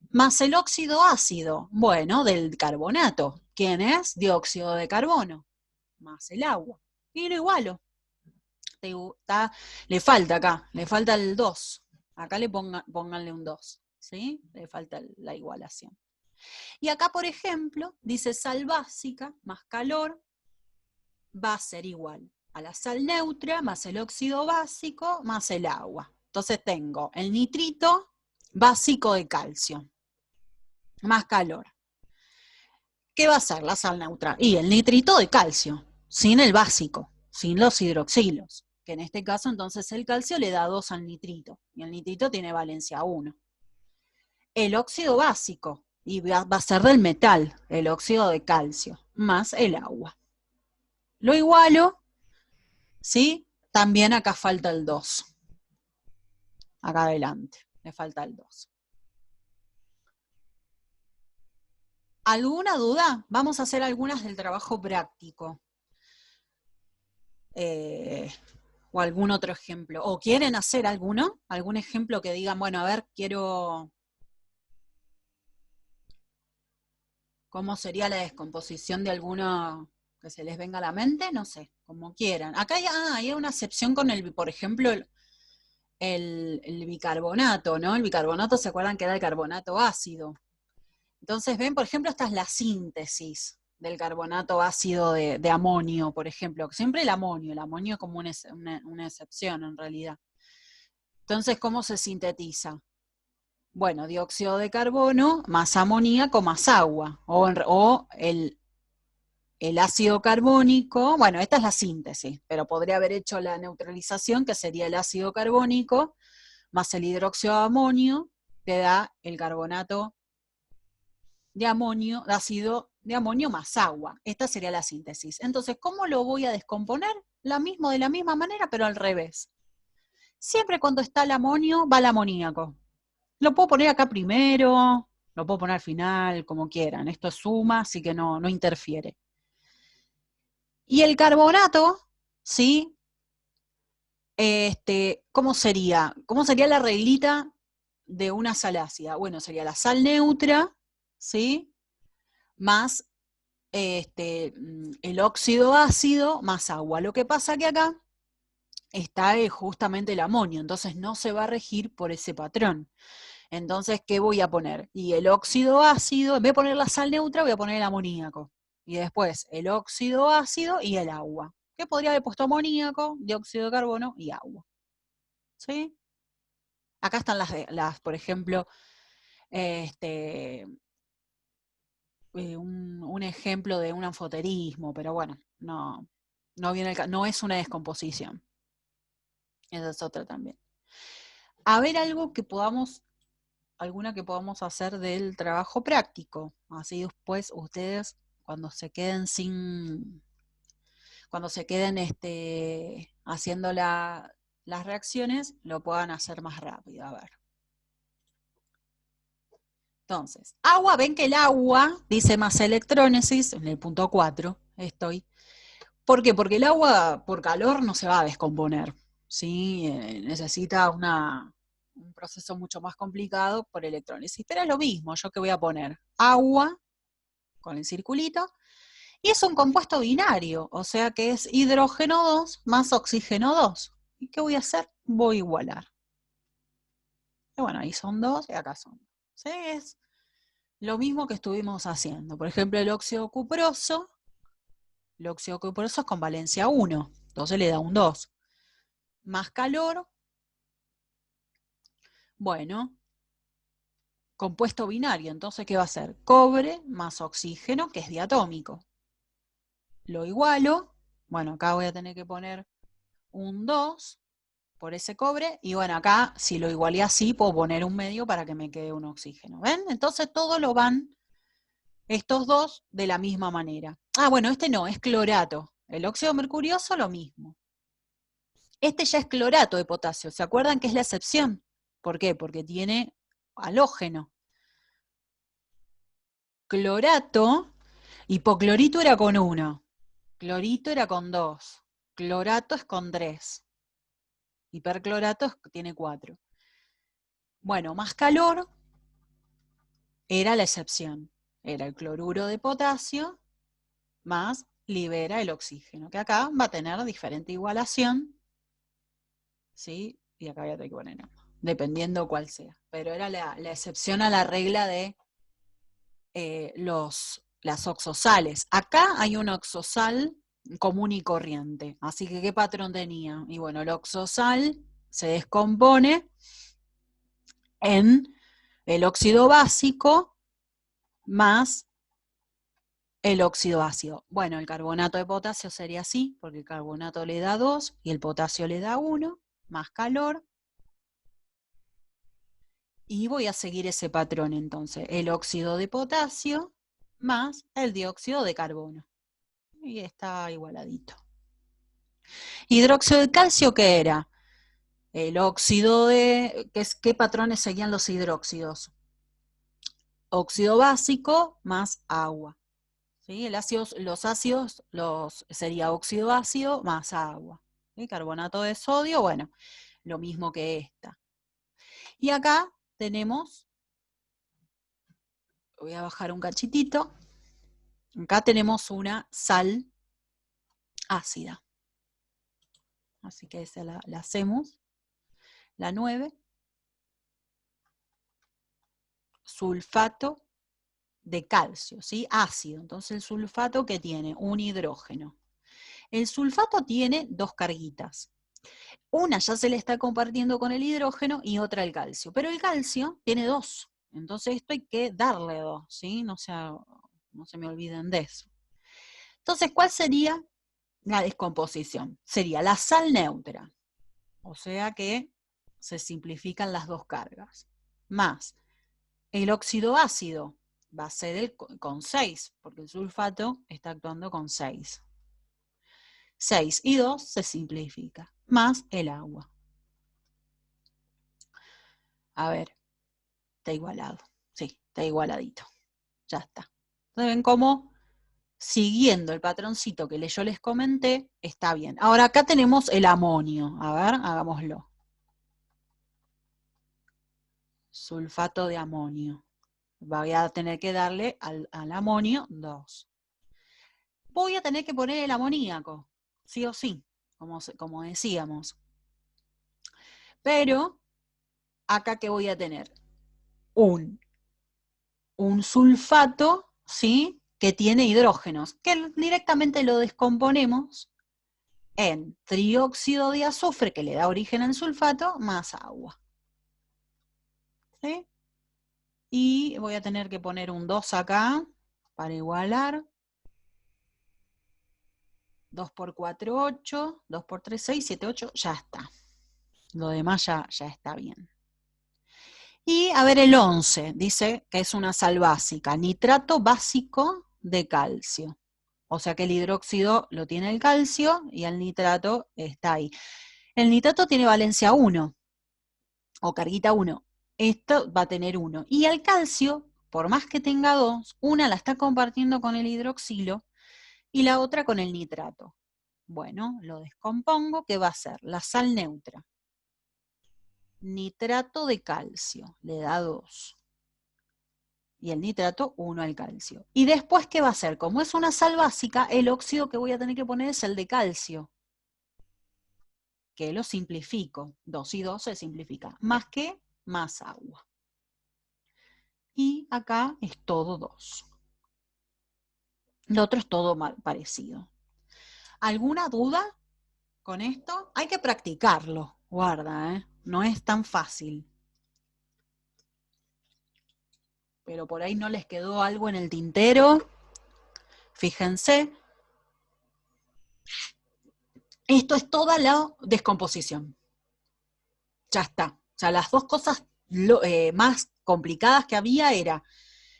Más el óxido ácido, bueno, del carbonato. ¿Quién es? Dióxido de carbono. Más el agua. Y lo igualo. Le falta acá, le falta el 2. Acá pónganle un 2, ¿sí? Le falta la igualación. Y acá, por ejemplo, dice sal básica más calor va a ser igual a la sal neutra más el óxido básico más el agua. Entonces tengo el nitrito básico de calcio más calor. ¿Qué va a ser la sal neutra? Y el nitrito de calcio, sin el básico, sin los hidroxilos, que en este caso entonces el calcio le da 2 al nitrito, y el nitrito tiene valencia 1. El óxido básico, y va a ser del metal, el óxido de calcio, más el agua. Lo igualo, ¿sí? También acá falta el 2. Acá adelante, me falta el 2. ¿Alguna duda? Vamos a hacer algunas del trabajo práctico. O algún otro ejemplo. ¿O quieren hacer alguno? ¿Algún ejemplo que digan, bueno, a ver, quiero... ¿Cómo sería la descomposición de alguno que se les venga a la mente? No sé, como quieran. Acá hay una excepción con el, por ejemplo, el bicarbonato, ¿no? El bicarbonato, ¿se acuerdan que era el carbonato ácido? Entonces, ven, por ejemplo, esta es la síntesis del carbonato ácido de amonio, por ejemplo. Siempre el amonio es como una excepción en realidad. Entonces, ¿cómo se sintetiza? Bueno, dióxido de carbono más amoníaco más agua, o el ácido carbónico, bueno, esta es la síntesis, pero podría haber hecho la neutralización, que sería el ácido carbónico más el hidróxido de amonio, te da el carbonato de amonio, ácido de amonio más agua. Esta sería la síntesis. Entonces, ¿cómo lo voy a descomponer? De la misma manera, pero al revés. Siempre cuando está el amonio, va el amoníaco. Lo puedo poner acá primero, lo puedo poner al final, como quieran. Esto es suma, así que no interfiere. Y el carbonato, ¿sí? ¿Cómo sería? ¿Cómo sería la reglita de una sal ácida? Bueno, sería la sal neutra, ¿sí? Más el óxido ácido más agua. Lo que pasa que acá está justamente el amonio, entonces no se va a regir por ese patrón. Entonces, ¿qué voy a poner? Y el óxido ácido, en vez de poner la sal neutra, voy a poner el amoníaco. Y después el óxido ácido y el agua. ¿Qué podría haber puesto amoníaco, dióxido de carbono y agua? ¿Sí? Acá están por ejemplo, un ejemplo de un anfoterismo, pero bueno, no es una descomposición. Esa es otra también. A ver alguna que podamos hacer del trabajo práctico. Así después ustedes, cuando se queden haciendo las reacciones, lo puedan hacer más rápido. A ver. Entonces, agua, ven que el agua dice más electrónesis, en el punto 4 estoy. ¿Por qué? Porque el agua por calor no se va a descomponer, ¿sí? Necesita un proceso mucho más complicado por electrólisis. Pero es lo mismo, yo que voy a poner agua con el circulito, y es un compuesto binario, o sea que es hidrógeno 2 más oxígeno 2. ¿Y qué voy a hacer? Voy a igualar. Y bueno, ahí son 2 y acá son 2. ¿Sí? Es lo mismo que estuvimos haciendo. Por ejemplo, el óxido cuproso es con valencia 1, entonces le da un 2. Más calor, bueno, compuesto binario, entonces ¿qué va a ser? Cobre más oxígeno, que es diatómico. Lo igualo, bueno, acá voy a tener que poner un 2 por ese cobre, y bueno, acá si lo igualé así, puedo poner un medio para que me quede un oxígeno. ¿Ven? Entonces todo lo van estos dos de la misma manera. Ah, bueno, este no, es clorato. El óxido mercurioso lo mismo. Este ya es clorato de potasio. ¿Se acuerdan que es la excepción? ¿Por qué? Porque tiene halógeno. Clorato, hipoclorito era con 1, clorito era con 2, clorato es con 3, hiperclorato tiene 4. Bueno, más calor era la excepción. Era el cloruro de potasio más libera el oxígeno, que acá va a tener diferente igualación, ¿sí? Y acá voy a tener que poner dependiendo cuál sea. Pero era la excepción a la regla de las oxosales. Acá hay un oxosal común y corriente. Así que, ¿qué patrón tenía? Y bueno, el oxosal se descompone en el óxido básico más el óxido ácido. Bueno, el carbonato de potasio sería así, porque el carbonato le da 2 y el potasio le da 1, más calor. Y voy a seguir ese patrón entonces. El óxido de potasio más el dióxido de carbono. Y está igualadito. Hidróxido de calcio, ¿qué era? El óxido ¿qué patrones seguían los hidróxidos? Óxido básico más agua. ¿Sí? Los ácidos sería óxido ácido más agua. ¿Sí? Carbonato de sodio, bueno, lo mismo que esta. Y acá tenemos, voy a bajar un cachitito, acá tenemos una sal ácida. Así que esa la hacemos. La 9, sulfato de calcio, ¿sí? Ácido. Entonces el sulfato, ¿qué tiene? Un hidrógeno. El sulfato tiene dos carguitas. Una ya se le está compartiendo con el hidrógeno y otra el calcio. Pero el calcio tiene dos. Entonces esto hay que darle dos, ¿sí? No se me olviden de eso. Entonces, ¿cuál sería la descomposición? Sería la sal neutra. O sea que se simplifican las dos cargas. Más el óxido ácido va a ser con 6, porque el sulfato está actuando con 6. 6 y 2 se simplifica, más el agua. A ver, está igualado. Sí, está igualadito. Ya está. Entonces ven cómo, siguiendo el patroncito que yo les comenté, está bien. Ahora acá tenemos el amonio. A ver, hagámoslo. Sulfato de amonio. Voy a tener que darle al amonio 2. Voy a tener que poner el amoníaco, sí o sí, como decíamos. Pero, acá que voy a tener un sulfato, ¿sí? Que tiene hidrógenos, que directamente lo descomponemos en trióxido de azufre, que le da origen al sulfato, más agua. ¿Sí? Y voy a tener que poner un 2 acá, para igualar. 2 por 4, 8, 2 por 3, 6, 7, 8, ya está. Lo demás ya está bien. Y a ver el 11, dice que es una sal básica, nitrato básico de calcio. O sea que el hidróxido lo tiene el calcio y el nitrato está ahí. El nitrato tiene valencia 1, o carguita 1. Esto va a tener 1. Y el calcio, por más que tenga 2, una la está compartiendo con el hidroxilo y la otra con el nitrato. Bueno, lo descompongo, ¿qué va a ser? La sal neutra. Nitrato de calcio, le da 2. Y el nitrato 1 al calcio. Y después, ¿qué va a hacer? Como es una sal básica, el óxido que voy a tener que poner es el de calcio, que lo simplifico. 2 y 2 se simplifica. ¿Más qué? Más agua. Y acá es todo 2. Lo otro es todo parecido. ¿Alguna duda con esto? Hay que practicarlo, guarda, ¿eh? No es tan fácil. Pero por ahí no les quedó algo en el tintero. Fíjense. Esto es toda la descomposición. Ya está. O sea, las dos cosas más complicadas que había era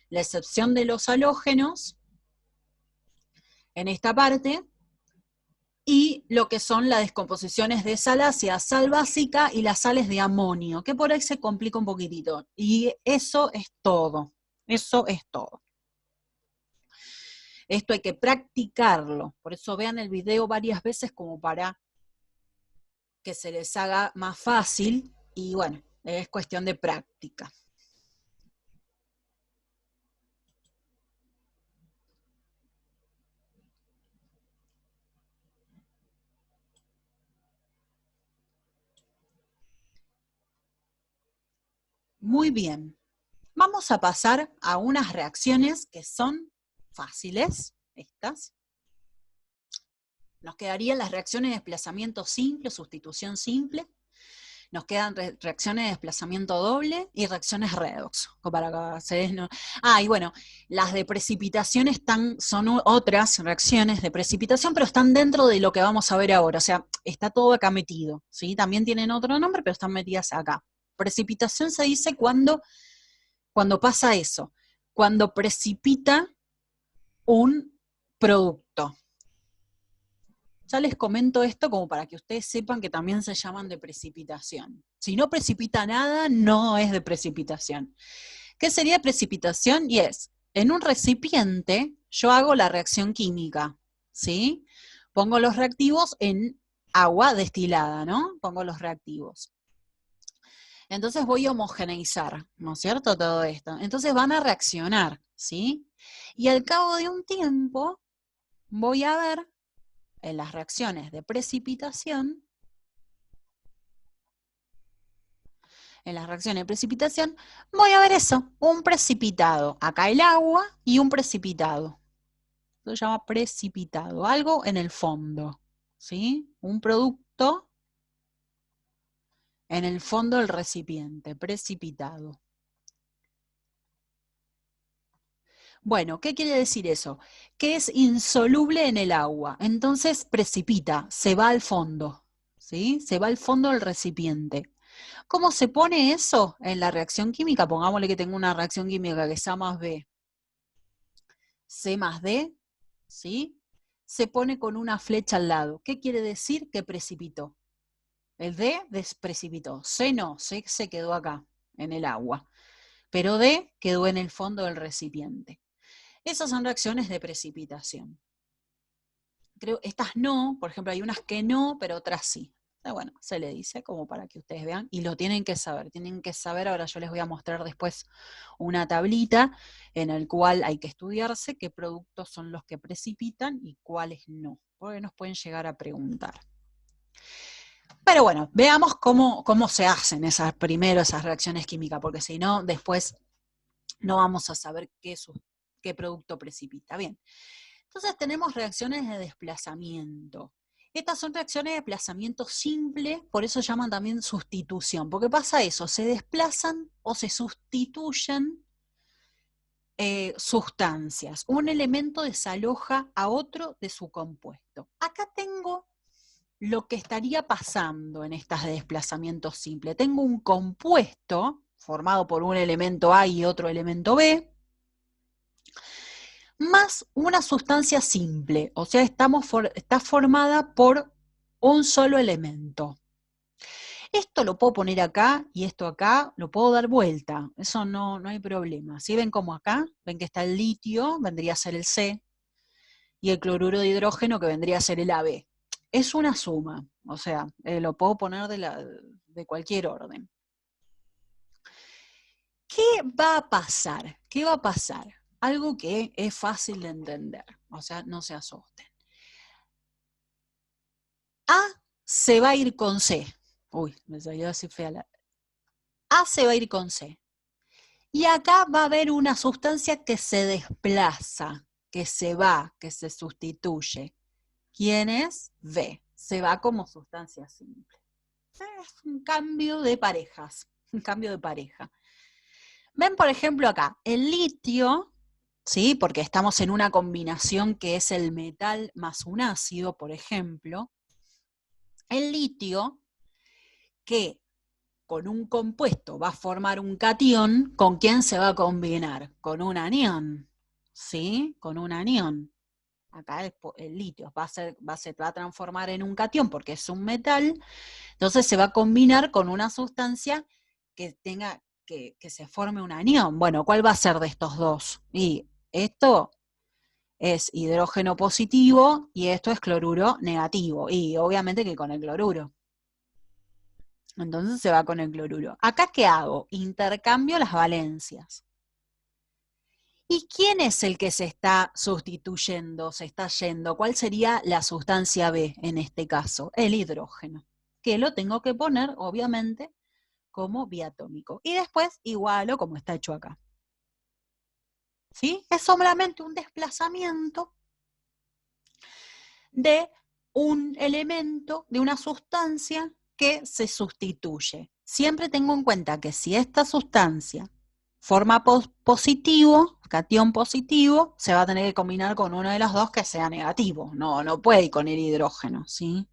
la excepción de los halógenos en esta parte y lo que son las descomposiciones de sal ácida, sal básica y las sales de amonio, que por ahí se complica un poquitito. Y eso es todo. Eso es todo. Esto hay que practicarlo. Por eso vean el video varias veces como para que se les haga más fácil y bueno, es cuestión de práctica. Muy bien. Vamos a pasar a unas reacciones que son fáciles, estas. Nos quedarían las reacciones de desplazamiento simple, sustitución simple. Nos quedan reacciones de desplazamiento doble y reacciones redox. Y bueno, las de precipitación son otras reacciones de precipitación, pero están dentro de lo que vamos a ver ahora. O sea, está todo acá metido, ¿sí? También tienen otro nombre, pero están metidas acá. Precipitación se dice cuando pasa eso, cuando precipita un producto. Ya les comento esto como para que ustedes sepan que también se llaman de precipitación. Si no precipita nada, no es de precipitación. ¿Qué sería precipitación? Y es, en un recipiente, yo hago la reacción química, ¿sí? Pongo los reactivos en agua destilada, ¿no? Pongo los reactivos. Entonces voy a homogeneizar, ¿no es cierto? Todo esto. Entonces van a reaccionar, ¿sí? Y al cabo de un tiempo voy a ver en las reacciones de precipitación en las reacciones de precipitación, voy a ver eso, un precipitado. Acá el agua y un precipitado. Eso se llama precipitado, algo en el fondo, ¿sí? Un producto en el fondo del recipiente, precipitado. Bueno, ¿qué quiere decir eso? Que es insoluble en el agua, entonces precipita, se va al fondo, ¿sí? Se va al fondo del recipiente. ¿Cómo se pone eso en la reacción química? Pongámosle que tengo una reacción química que es A más B, C más D, ¿sí? Se pone con una flecha al lado. ¿Qué quiere decir? Que precipitó. El D desprecipitó. C no, C se quedó acá, en el agua. Pero D quedó en el fondo del recipiente. Esas son reacciones de precipitación. Creo, estas no, por ejemplo, hay unas que no, pero otras sí. Bueno, se le dice como para que ustedes vean, y lo tienen que saber, ahora yo les voy a mostrar después una tablita en el cual hay que estudiarse qué productos son los que precipitan y cuáles no, porque nos pueden llegar a preguntar. Pero bueno, veamos cómo se hacen esas reacciones químicas, porque si no, después no vamos a saber qué producto precipita. Bien, entonces tenemos reacciones de desplazamiento. Estas son reacciones de desplazamiento simple, por eso llaman también sustitución, porque pasa eso, se desplazan o se sustituyen sustancias. Un elemento desaloja a otro de su compuesto. Acá tengo lo que estaría pasando en estas de desplazamiento simple. Tengo un compuesto formado por un elemento A y otro elemento B, más una sustancia simple, o sea, está formada por un solo elemento. Esto lo puedo poner acá y esto acá lo puedo dar vuelta, eso no hay problema. Si ven como acá, ven que está el litio, vendría a ser el C, y el cloruro de hidrógeno que vendría a ser el AB. Es una suma, o sea, lo puedo poner de cualquier orden. ¿Qué va a pasar? ¿Qué va a pasar? Algo que es fácil de entender, o sea, no se asusten. A se va a ir con C. Uy, me salió así fea la... A se va a ir con C. Y acá va a haber una sustancia que se desplaza, que se va, que se sustituye. ¿Quién es? B. Se va como sustancia simple. Es un cambio de parejas, un cambio de pareja. Ven, por ejemplo, acá, el litio, ¿sí? Porque estamos en una combinación que es el metal más un ácido, por ejemplo. El litio, que con un compuesto va a formar un catión, ¿con quién se va a combinar? Con un anión, ¿sí? Con un anión. Acá el litio se va a transformar en un catión porque es un metal, entonces se va a combinar con una sustancia que tenga, que se forme un anión. Bueno, ¿cuál va a ser de estos dos? Y esto es hidrógeno positivo y esto es cloruro negativo, y obviamente que con el cloruro. Entonces se va con el cloruro. ¿Acá qué hago? Intercambio las valencias. ¿Y quién es el que se está sustituyendo, se está yendo? ¿Cuál sería la sustancia B en este caso? El hidrógeno, que lo tengo que poner, obviamente, como biatómico. Y después igualo como está hecho acá. ¿Sí? Es solamente un desplazamiento de un elemento, de una sustancia que se sustituye. Siempre tengo en cuenta que si esta sustancia forma positivo, catión positivo, se va a tener que combinar con uno de los dos que sea negativo. No puede ir con el hidrógeno, ¿sí?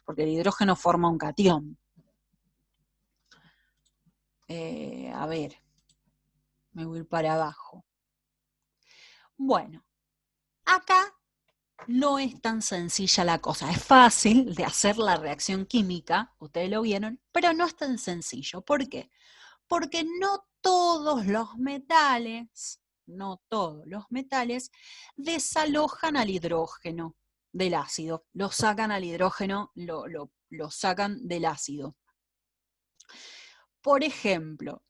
Porque el hidrógeno forma un catión. A ver, me voy a ir para abajo. Bueno, acá no es tan sencilla la cosa. Es fácil de hacer la reacción química, ustedes lo vieron, pero no es tan sencillo. ¿Por qué? Porque no todos los metales desalojan al hidrógeno del ácido. Lo sacan al hidrógeno, lo sacan del ácido. Por ejemplo,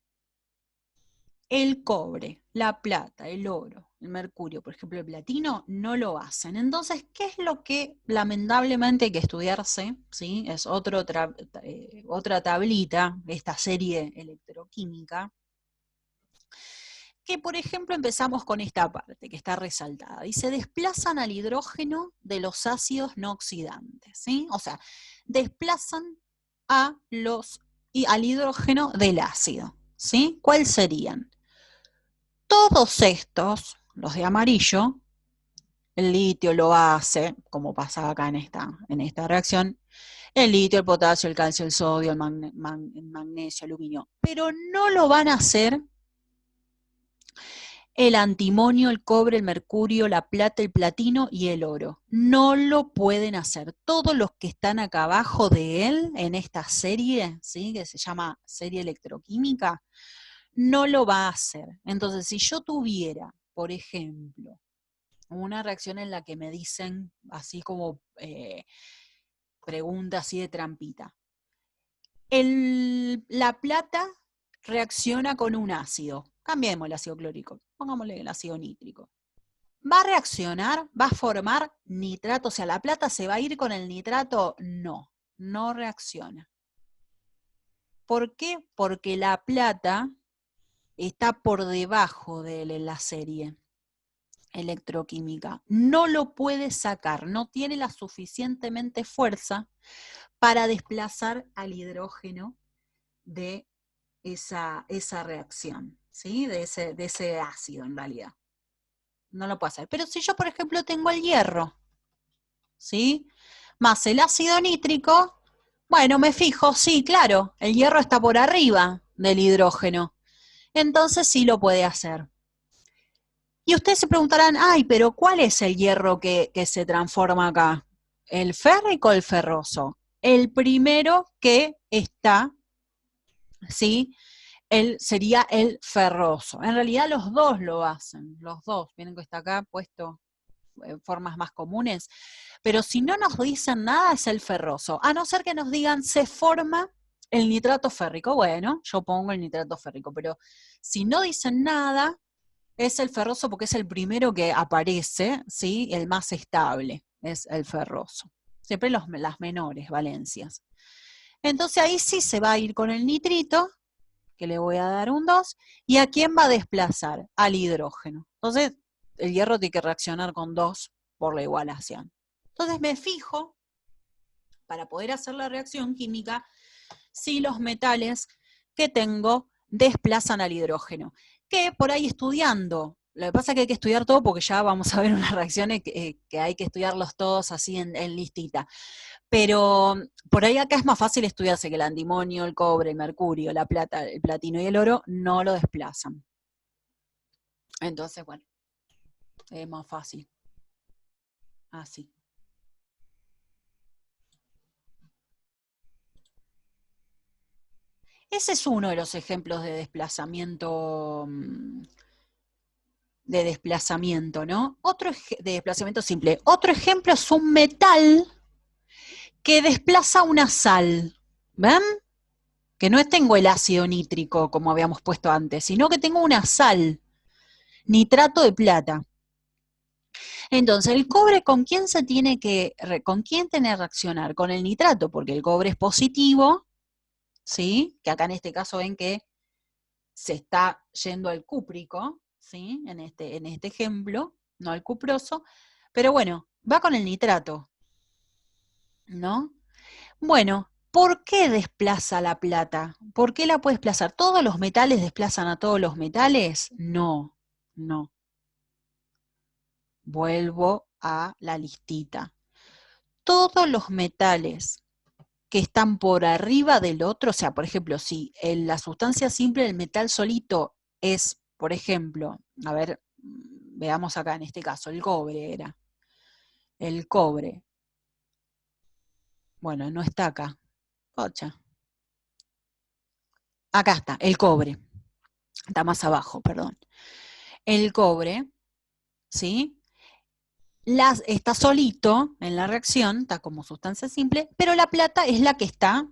el cobre, la plata, el oro, el mercurio, por ejemplo, el platino, no lo hacen. Entonces, ¿qué es lo que lamentablemente hay que estudiarse? ¿Sí? Es otra tablita, esta serie electroquímica, que por ejemplo empezamos con esta parte que está resaltada. Dice, desplazan al hidrógeno de los ácidos no oxidantes, ¿sí? O sea, desplazan al hidrógeno del ácido, ¿sí? ¿Cuáles serían? Todos estos, los de amarillo, el litio lo hace, como pasa acá en esta reacción, el litio, el potasio, el calcio, el sodio, el magnesio, el aluminio, pero no lo van a hacer el antimonio, el cobre, el mercurio, la plata, el platino y el oro. No lo pueden hacer. Todos los que están acá abajo de él, en esta serie, ¿sí? Que se llama serie electroquímica, no lo va a hacer. Entonces, si yo tuviera, por ejemplo, una reacción en la que me dicen, así como pregunta así de trampita, la plata reacciona con un ácido. Cambiemos el ácido clorhídrico, pongámosle el ácido nítrico. ¿Va a reaccionar? ¿Va a formar nitrato? O sea, ¿la plata se va a ir con el nitrato? No, no reacciona. ¿Por qué? Porque la plata está por debajo de él en la serie electroquímica. No lo puede sacar, no tiene la suficientemente fuerza para desplazar al hidrógeno de esa reacción, ¿sí? De ese ácido en realidad. No lo puede hacer. Pero si yo, por ejemplo, tengo el hierro, ¿sí? Más el ácido nítrico, bueno, me fijo, sí, claro, el hierro está por arriba del hidrógeno. Entonces sí lo puede hacer. Y ustedes se preguntarán, ay, pero ¿cuál es el hierro que se transforma acá? ¿El férrico o el ferroso? El primero que está, ¿sí? Sería el ferroso. En realidad los dos lo hacen, los dos. Miren que está acá puesto en formas más comunes. Pero si no nos dicen nada es el ferroso. A no ser que nos digan se forma el nitrato férrico. Bueno, yo pongo el nitrato férrico. Pero si no dicen nada, es el ferroso porque es el primero que aparece, ¿sí? El más estable es el ferroso. Siempre las menores valencias. Entonces ahí sí se va a ir con el nitrito, que le voy a dar un 2, ¿y a quién va a desplazar? Al hidrógeno. Entonces, el hierro tiene que reaccionar con 2 por la igualación. Entonces me fijo, para poder hacer la reacción química, si los metales que tengo desplazan al hidrógeno. Que por ahí estudiando, lo que pasa es que hay que estudiar todo porque ya vamos a ver unas reacciones que hay que estudiarlos todos así en listita. Pero por ahí acá es más fácil estudiarse que el antimonio, el cobre, el mercurio, la plata, el platino y el oro no lo desplazan. Entonces, bueno, es más fácil. Así. Ese es uno de los ejemplos de desplazamiento, ¿no? Otro de desplazamiento simple. Otro ejemplo es un metal que desplaza una sal. ¿Ven? Que no tengo el ácido nítrico como habíamos puesto antes, sino que tengo una sal, nitrato de plata. Entonces, el cobre, ¿con quién tiene que reaccionar? Con el nitrato, porque el cobre es positivo, ¿sí? Que acá en este caso ven que se está yendo al cúprico, ¿sí? En este ejemplo, no al cuproso, pero bueno, va con el nitrato, ¿no? Bueno, ¿por qué desplaza la plata? ¿Por qué la puede desplazar? ¿Todos los metales desplazan a todos los metales? No, no. Vuelvo a la listita. Todos los metales que están por arriba del otro, o sea, por ejemplo, si la sustancia simple del metal solito es, por ejemplo, a ver, veamos acá en este caso, el cobre era. El cobre. Bueno, no está acá. Pocha. Acá está, el cobre. Está más abajo, perdón. El cobre, ¿sí? Está solito en la reacción, está como sustancia simple, pero la plata es la que está,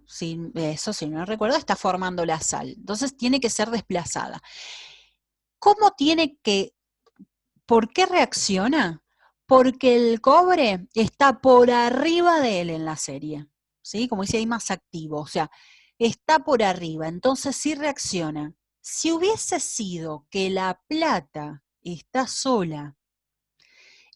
eso si no recuerdo, está formando la sal. Entonces tiene que ser desplazada. ¿Cómo tiene que ¿Por qué reacciona? Porque el cobre está por arriba de él en la serie, ¿sí? Como dice ahí, más activo, o sea, está por arriba, entonces sí reacciona. Si hubiese sido que la plata está sola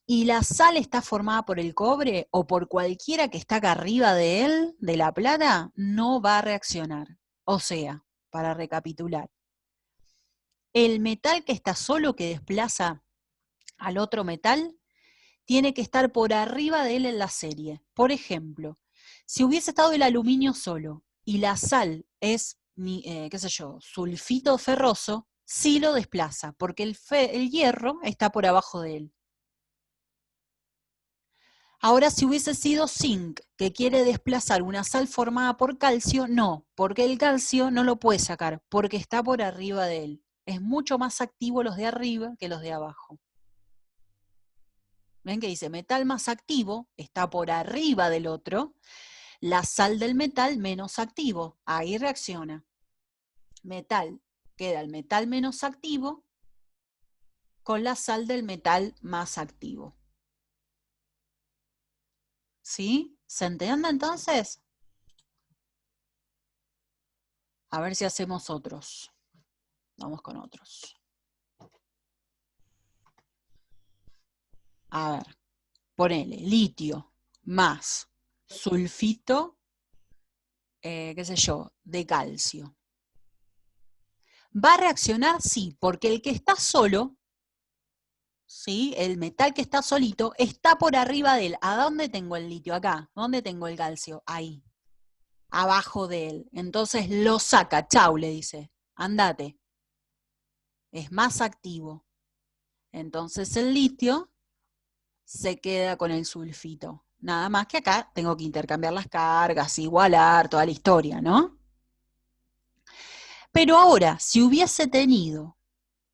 y la sal está formada por el cobre o por cualquiera que está acá arriba de él, de la plata, no va a reaccionar. O sea, para recapitular, el metal que está solo, que desplaza al otro metal, tiene que estar por arriba de él en la serie. Por ejemplo, si hubiese estado el aluminio solo y la sal es, qué sé yo, sulfito ferroso, sí lo desplaza, porque el hierro está por abajo de él. Ahora, si hubiese sido zinc, que quiere desplazar una sal formada por calcio, no, porque el calcio no lo puede sacar, porque está por arriba de él. Es mucho más activo los de arriba que los de abajo. ¿Ven que dice metal más activo? Está por arriba del otro. La sal del metal menos activo. Ahí reacciona. Metal, queda el metal menos activo con la sal del metal más activo. ¿Sí? ¿Se entiende entonces? A ver si hacemos otros. Vamos con otros. A ver, ponele litio más sulfito, qué sé yo, de calcio. ¿Va a reaccionar? Sí, porque el que está solo, ¿sí? El metal que está solito, está por arriba de él. ¿A dónde tengo el litio? Acá. ¿Dónde tengo el calcio? Ahí. Abajo de él. Entonces lo saca. Chau, le dice. Andate. Es más activo. Entonces el litio se queda con el sulfito. Nada más que acá tengo que intercambiar las cargas, igualar, toda la historia, ¿no? Pero ahora, si hubiese tenido,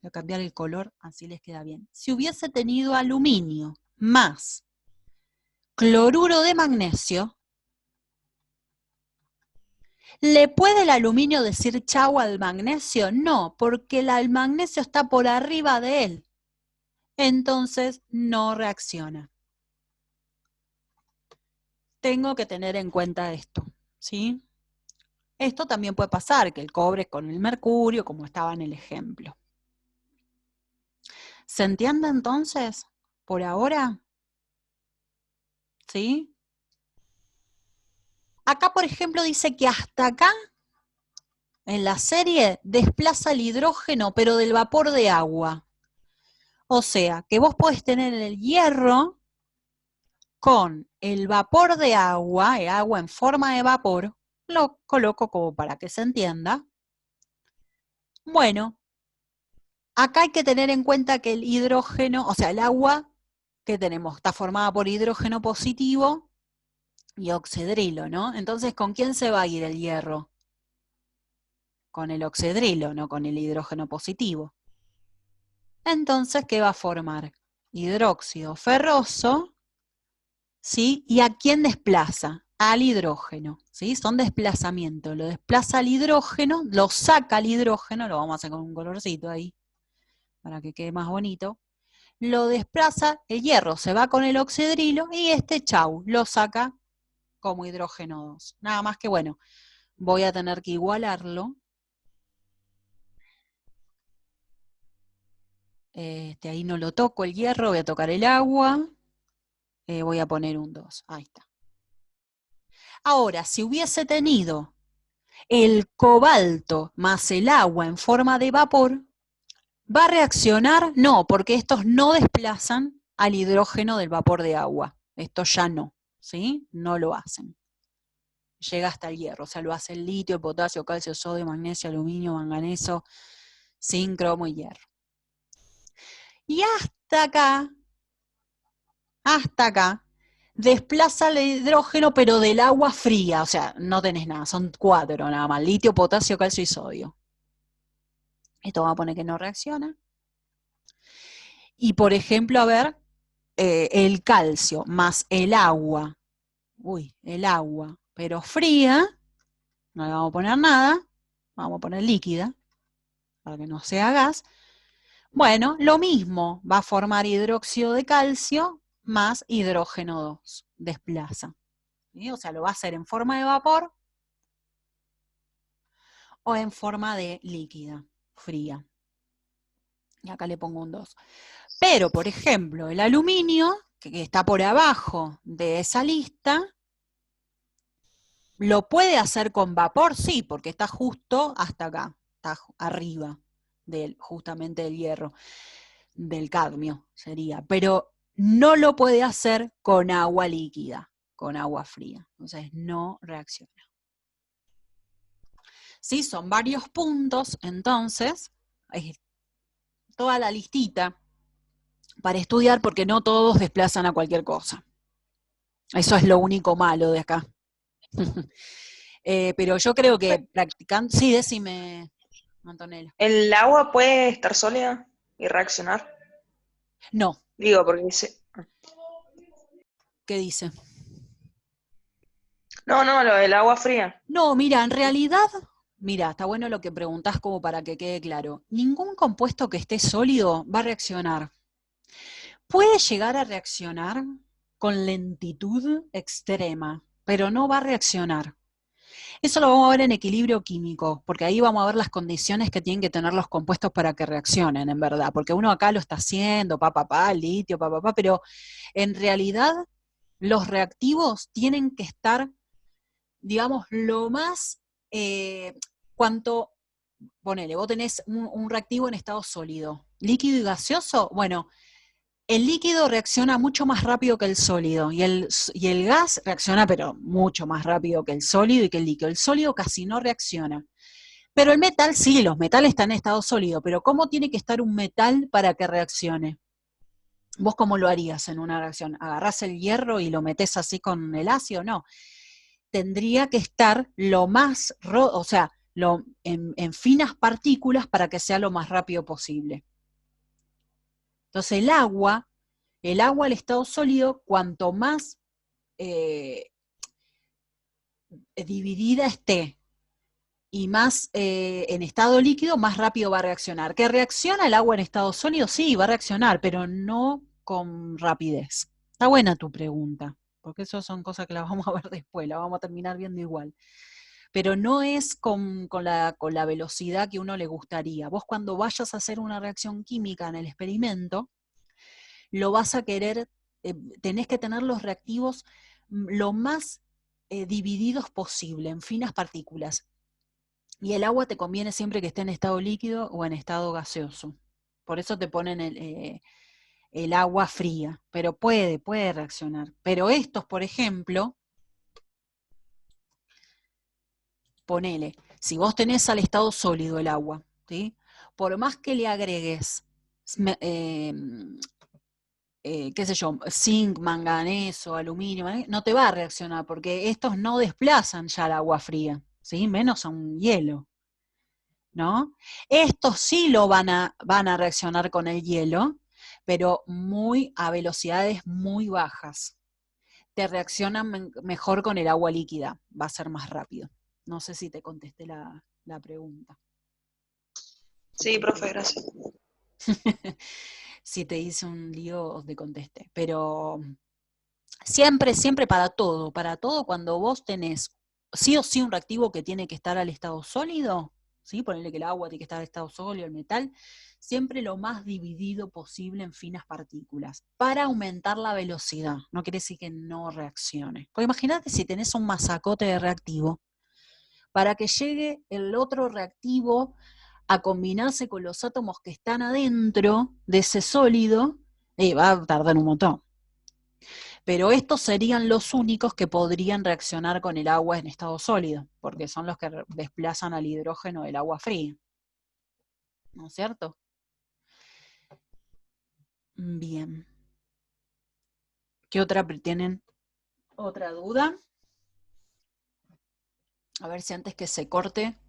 voy a cambiar el color, así les queda bien. Si hubiese tenido aluminio más cloruro de magnesio, ¿le puede el aluminio decir chau al magnesio? No, porque el magnesio está por arriba de él. Entonces no reacciona. Tengo que tener en cuenta esto, ¿sí? Esto también puede pasar, que el cobre con el mercurio, como estaba en el ejemplo. ¿Se entiende entonces? Por ahora, ¿sí? Acá, por ejemplo, dice que hasta acá, en la serie, desplaza el hidrógeno, pero del vapor de agua. O sea, que vos podés tener el hierro con el vapor de agua, el agua en forma de vapor, lo coloco como para que se entienda. Bueno, acá hay que tener en cuenta que el hidrógeno, o sea, el agua que tenemos está formada por hidrógeno positivo y oxidrilo, ¿no? Entonces, ¿con quién se va a ir el hierro? Con el oxidrilo, no con el hidrógeno positivo. Entonces, ¿qué va a formar? Hidróxido ferroso, ¿sí? ¿Y a quién desplaza? Al hidrógeno, ¿sí? Son desplazamientos. Lo desplaza al hidrógeno, lo saca al hidrógeno, lo vamos a hacer con un colorcito ahí, para que quede más bonito. Lo desplaza, el hierro se va con el oxidrilo y este chau, lo saca como hidrógeno 2. Nada más que bueno, voy a tener que igualarlo. Ahí no lo toco el hierro, voy a tocar el agua. Voy a poner un 2. Ahí está. Ahora, si hubiese tenido el cobalto más el agua en forma de vapor, ¿va a reaccionar? No, porque estos no desplazan al hidrógeno del vapor de agua. Estos ya no, ¿sí? No lo hacen. Llega hasta el hierro, o sea, lo hace el litio, el potasio, calcio, sodio, magnesio, aluminio, manganeso, zinc, cromo y hierro. Y hasta acá, desplaza el hidrógeno, pero del agua fría, o sea, no tenés nada, son 4 nada más, litio, potasio, calcio y sodio. Esto vamos a poner que no reacciona. Y por ejemplo, a ver, el calcio más el agua, pero fría, no le vamos a poner nada, vamos a poner líquida, para que no sea gas. Bueno, lo mismo, va a formar hidróxido de calcio más hidrógeno 2, desplaza. ¿Sí? O sea, lo va a hacer en forma de vapor o en forma de líquida, fría. Y acá le pongo un 2. Pero, por ejemplo, el aluminio, que está por abajo de esa lista, ¿lo puede hacer con vapor? Sí, porque está justo hasta acá, está arriba justamente del hierro, del cadmio sería, pero no lo puede hacer con agua líquida, con agua fría, entonces no reacciona. Sí, son varios puntos, entonces, toda la listita para estudiar porque no todos desplazan a cualquier cosa. Eso es lo único malo de acá. Pero yo creo que practicando... Sí, decime, Antonella. ¿El agua puede estar sólida y reaccionar? No, Digo, porque dice... ¿qué dice? No, no, lo del agua fría. No, mira, en realidad, mira, está bueno lo que preguntás como para que quede claro. Ningún compuesto que esté sólido va a reaccionar. Puede llegar a reaccionar con lentitud extrema, pero no va a reaccionar. Eso lo vamos a ver en equilibrio químico, porque ahí vamos a ver las condiciones que tienen que tener los compuestos para que reaccionen, en verdad, porque uno acá lo está haciendo, litio, pero en realidad los reactivos tienen que estar, digamos, lo más, cuanto, ponele, vos tenés un reactivo en estado sólido, líquido y gaseoso, bueno, el líquido reacciona mucho más rápido que el sólido y el gas reacciona pero mucho más rápido que el sólido y que el líquido. El sólido casi no reacciona. Pero el metal sí, los metales están en estado sólido, pero ¿cómo tiene que estar un metal para que reaccione? ¿Vos cómo lo harías en una reacción? ¿Agarrás el hierro y lo metés así con el ácido? No. Tendría que estar lo más, o sea, en finas partículas para que sea lo más rápido posible. Entonces el agua al estado sólido, cuanto más dividida esté y más en estado líquido, más rápido va a reaccionar. ¿Que reacciona el agua en estado sólido? Sí, va a reaccionar, pero no con rapidez. Está buena tu pregunta, porque eso son cosas que las vamos a ver después, las vamos a terminar viendo igual. Pero no es con la velocidad que uno le gustaría. Vos cuando vayas a hacer una reacción química en el experimento, lo vas a querer, tenés que tener los reactivos lo más divididos posible, en finas partículas. Y el agua te conviene siempre que esté en estado líquido o en estado gaseoso. Por eso te ponen el agua fría, pero puede reaccionar. Pero estos, por ejemplo, ponele, si vos tenés al estado sólido el agua, ¿sí? Por más que le agregues qué sé yo, zinc, manganeso, aluminio, no te va a reaccionar porque estos no desplazan ya el agua fría, ¿sí? Menos a un hielo, ¿no? Estos sí lo van a reaccionar con el hielo, pero a velocidades muy bajas. Te reaccionan mejor con el agua líquida, va a ser más rápido. No sé si te contesté la pregunta. Sí, profe, gracias. Si te hice un lío, te contesté. Pero siempre, siempre para todo, cuando vos tenés sí o sí un reactivo que tiene que estar al estado sólido, ¿sí? Ponerle que el agua tiene que estar al estado sólido, el metal, siempre lo más dividido posible en finas partículas, para aumentar la velocidad. No quiere decir que no reaccione. Porque imagínate si tenés un masacote de reactivo, para que llegue el otro reactivo a combinarse con los átomos que están adentro de ese sólido, va a tardar un montón. Pero estos serían los únicos que podrían reaccionar con el agua en estado sólido, porque son los que desplazan al hidrógeno del agua fría. ¿No es cierto? Bien. ¿Qué otra tienen? ¿Otra duda? A ver si antes que se corte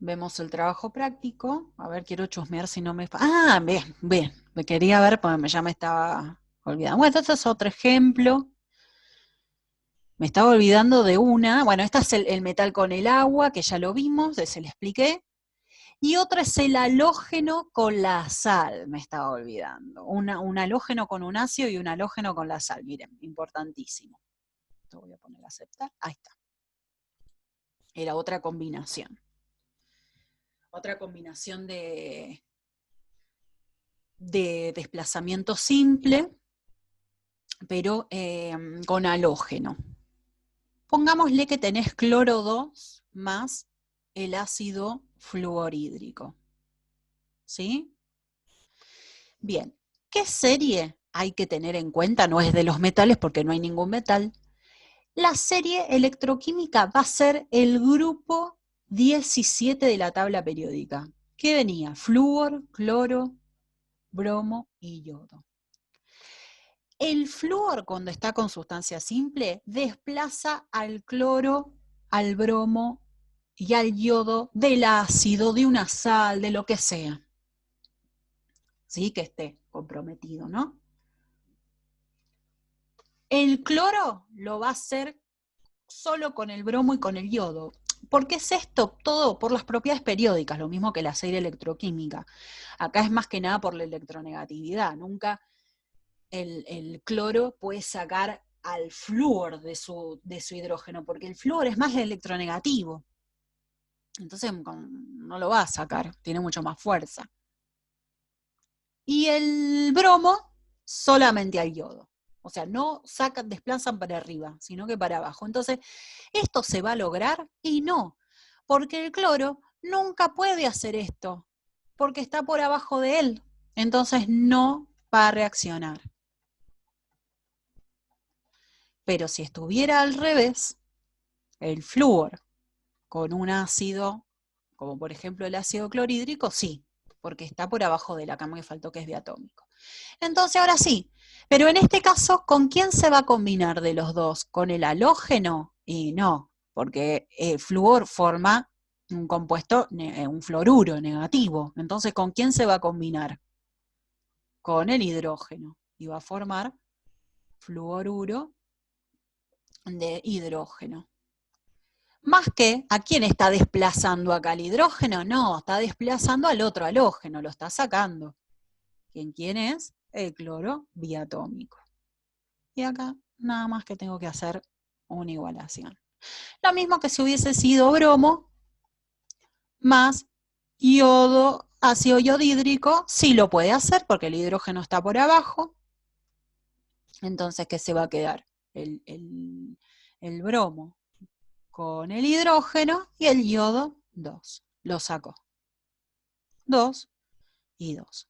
vemos el trabajo práctico. A ver, quiero chusmear si no me... Ah, bien, bien. Me quería ver porque ya me estaba olvidando. Bueno, este es otro ejemplo. Me estaba olvidando de una. Bueno, este es el metal con el agua, que ya lo vimos, se le expliqué. Y otro es el halógeno con la sal, me estaba olvidando. Un halógeno con un ácido y un halógeno con la sal. Miren, importantísimo. Esto voy a poner a aceptar. Ahí está. Era otra combinación. Otra combinación de desplazamiento simple, pero con halógeno. Pongámosle que tenés cloro 2 más el ácido fluorhídrico. ¿Sí? Bien, ¿qué serie hay que tener en cuenta? No es de los metales porque no hay ningún metal. La serie electroquímica va a ser el grupo 17 de la tabla periódica, que venía flúor, cloro, bromo y yodo. El flúor, cuando está con sustancia simple, desplaza al cloro, al bromo y al yodo del ácido, de una sal, de lo que sea. ¿Sí? Que esté comprometido, ¿no? El cloro lo va a hacer solo con el bromo y con el yodo. ¿Por qué es esto? Todo por las propiedades periódicas, lo mismo que la serie electroquímica. Acá es más que nada por la electronegatividad. Nunca el cloro puede sacar al flúor de su hidrógeno, porque el flúor es más electronegativo. Entonces no lo va a sacar, tiene mucho más fuerza. Y el bromo solamente al yodo. O sea, no desplazan para arriba, sino que para abajo. Entonces, ¿esto se va a lograr? Y no, porque el cloro nunca puede hacer esto, porque está por abajo de él. Entonces no va a reaccionar. Pero si estuviera al revés, el flúor con un ácido, como por ejemplo el ácido clorhídrico, sí, porque está por abajo de la cama que faltó, que es diatómico. Entonces ahora sí, pero en este caso, ¿con quién se va a combinar de los dos? ¿Con el halógeno? Y no, porque el flúor forma un compuesto, un fluoruro negativo. Entonces, ¿con quién se va a combinar? Con el hidrógeno. Y va a formar fluoruro de hidrógeno. Más que, ¿a quién está desplazando acá el hidrógeno? No, está desplazando al otro halógeno, lo está sacando. ¿Quién es? El cloro biatómico. Y acá nada más que tengo que hacer una igualación. Lo mismo que si hubiese sido bromo más yodo, ácido yodhídrico, sí lo puede hacer porque el hidrógeno está por abajo. Entonces, ¿qué se va a quedar? El bromo con el hidrógeno y el yodo 2. Lo saco. 2 y 2.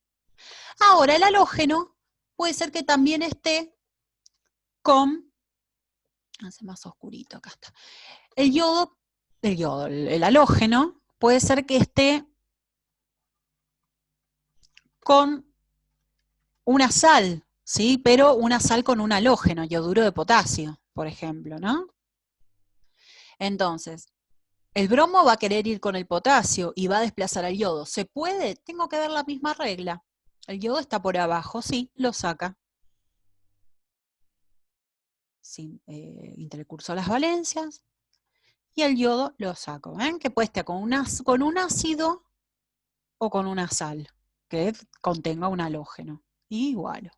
Ahora, el halógeno puede ser que también esté con, hace más oscurito, acá está. El halógeno puede ser que esté con una sal, ¿sí? Pero una sal con un halógeno, yoduro de potasio, por ejemplo, ¿no? Entonces, el bromo va a querer ir con el potasio y va a desplazar al yodo. ¿Se puede? Tengo que dar la misma regla. El yodo está por abajo, sí, lo saca. Sí, intercurso las valencias y el yodo lo saco. ¿Ven? Que puede estar con un ácido o con una sal que contenga un halógeno. Igual.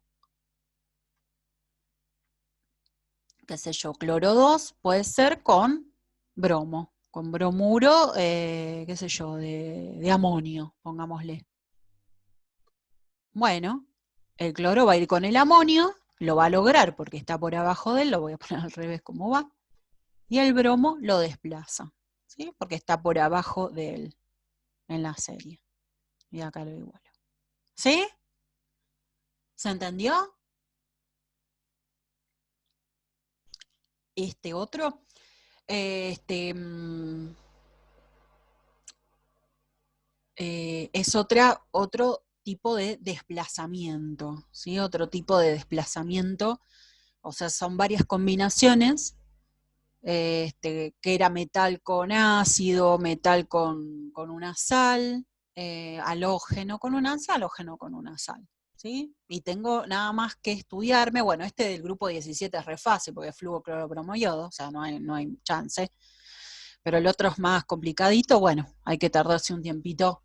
Qué sé yo, cloro 2 puede ser con bromo, con bromuro, qué sé yo, de amonio, pongámosle. Bueno, el cloro va a ir con el amonio, lo va a lograr porque está por abajo de él, lo voy a poner al revés como va, y el bromo lo desplaza, ¿sí? Porque está por abajo de él en la serie. Y acá lo igualo. ¿Sí? ¿Se entendió? Este otro, es otro tipo de desplazamiento, ¿sí? Otro tipo de desplazamiento, o sea, son varias combinaciones, que era metal con ácido, metal con una sal, halógeno con una sal, halógeno con una sal, ¿sí? Y tengo nada más que estudiarme, bueno, este del grupo 17 es re fácil, porque es flúor, cloro, bromo, yodo, o sea, no hay chance, pero el otro es más complicadito, bueno, hay que tardarse un tiempito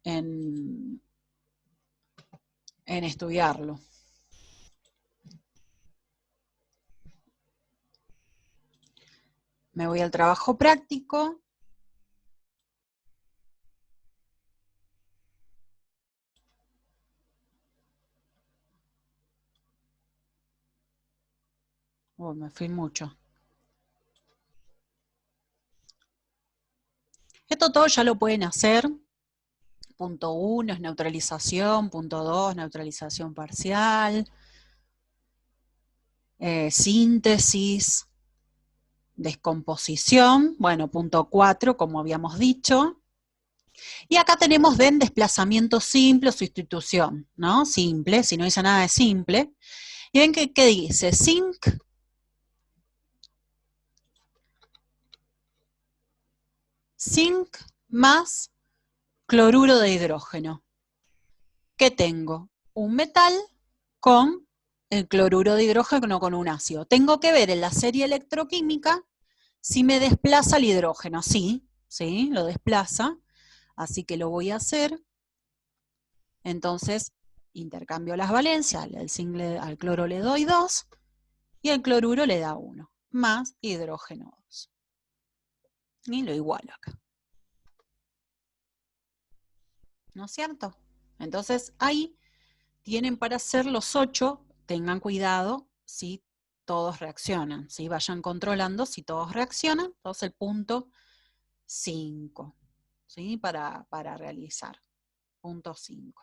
en estudiarlo. Me voy al trabajo práctico. Me fui mucho. Esto todo ya lo pueden hacer. Punto 1 es neutralización, punto 2, neutralización parcial, síntesis, descomposición, bueno, punto 4, como habíamos dicho. Y acá tenemos den desplazamiento simple o sustitución, ¿no? Simple, si no dice nada de simple. Y ven que, ¿qué dice? Zinc más cloruro de hidrógeno. ¿Qué tengo? Un metal con el cloruro de hidrógeno con un ácido. Tengo que ver en la serie electroquímica si me desplaza el hidrógeno. Sí, sí, lo desplaza. Así que lo voy a hacer. Entonces, intercambio las valencias. Al cloro le doy 2 y al cloruro le da 1. Más hidrógeno 2. Y lo igualo acá. ¿No es cierto? Entonces, ahí tienen para hacer los 8, tengan cuidado si todos reaccionan, ¿sí? Vayan controlando si todos reaccionan, entonces el punto 5, ¿sí? Para realizar, punto 5.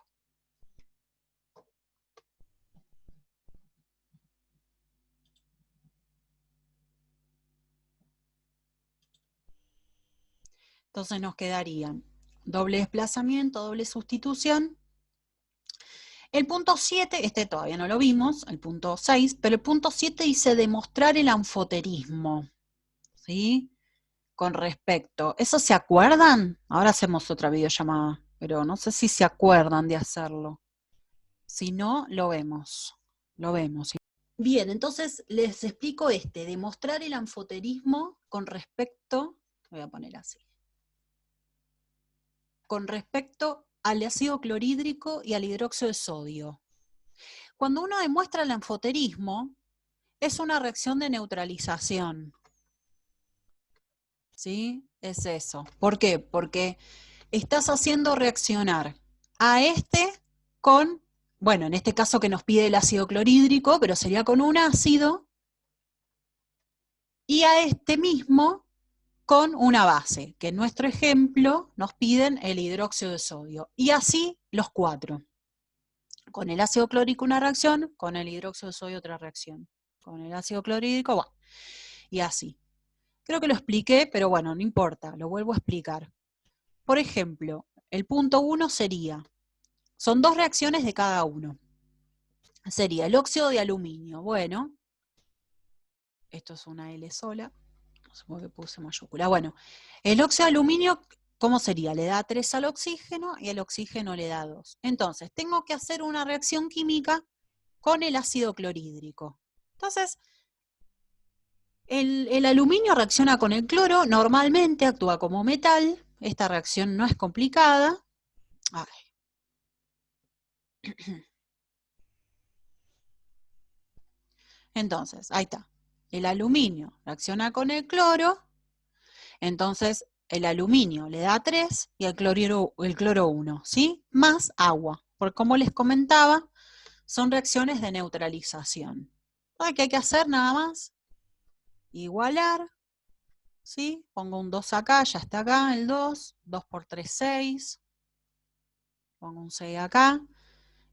Entonces nos quedarían doble desplazamiento, doble sustitución. El punto 7, este todavía no lo vimos, el punto 6, pero el punto 7 dice demostrar el anfoterismo, ¿sí? Con respecto, ¿eso se acuerdan? Ahora hacemos otra videollamada, pero no sé si se acuerdan de hacerlo. Si no, lo vemos, lo vemos. Bien, entonces les explico demostrar el anfoterismo con respecto, voy a poner así, con respecto al ácido clorhídrico y al hidróxido de sodio. Cuando uno demuestra el anfoterismo, es una reacción de neutralización. ¿Sí? Es eso. ¿Por qué? Porque estás haciendo reaccionar a con, bueno, en este caso que nos pide el ácido clorhídrico, pero sería con un ácido, y a este mismo con una base, que en nuestro ejemplo nos piden el hidróxido de sodio. Y así los 4. Con el ácido clorhídrico una reacción, con el hidróxido de sodio otra reacción. Con el ácido clorhídrico, bueno, y así. Creo que lo expliqué, pero bueno, no importa, lo vuelvo a explicar. Por ejemplo, el punto 1 sería, son 2 reacciones de cada uno. Sería el óxido de aluminio. Bueno, esto es una L sola, no sé por qué puse mayúscula. Bueno, el óxido de aluminio, ¿cómo sería? Le da 3 al oxígeno y el oxígeno le da 2. Entonces, tengo que hacer una reacción química con el ácido clorhídrico. Entonces, el aluminio reacciona con el cloro, normalmente actúa como metal. Esta reacción no es complicada. Ay. Entonces, ahí está. El aluminio reacciona con el cloro, entonces el aluminio le da 3 y el cloro 1, ¿sí? Más agua, porque como les comentaba, son reacciones de neutralización. ¿Qué hay que hacer nada más? Igualar, ¿sí? Pongo un 2 acá, ya está acá el 2, 2 por 3, 6. Pongo un 6 acá,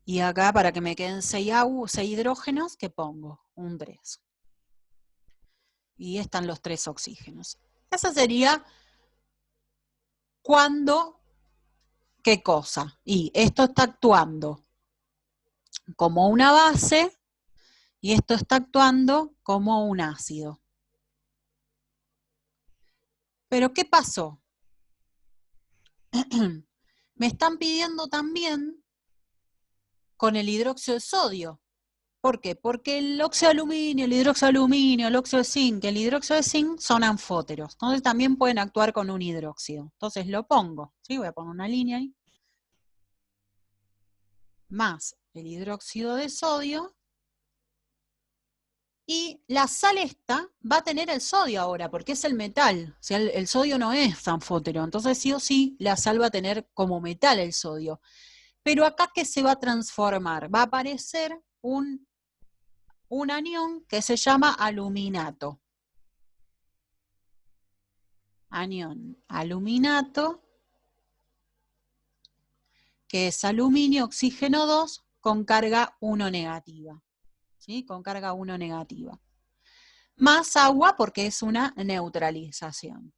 y acá para que me queden 6 hidrógenos, ¿qué pongo? Un 3. Y están los 3 oxígenos. Esa sería cuando, ¿qué cosa? Y esto está actuando como una base y esto está actuando como un ácido. Pero ¿qué pasó? Me están pidiendo también con el hidróxido de sodio. ¿Por qué? Porque el óxido de aluminio, el hidróxido de aluminio, el óxido de zinc, el hidróxido de zinc son anfóteros. Entonces también pueden actuar con un hidróxido. Entonces lo pongo, ¿sí? Voy a poner una línea ahí. más el hidróxido de sodio, y la sal esta va a tener el sodio ahora, porque es el metal. O sea, el sodio no es anfótero, entonces sí o sí la sal va a tener como metal el sodio. Pero acá, ¿qué se va a transformar? Va a aparecer un anión que se llama aluminato. Anión aluminato, que es aluminio, oxígeno 2, con carga 1 negativa. ¿Sí? Con carga 1 negativa. Más agua porque es una neutralización.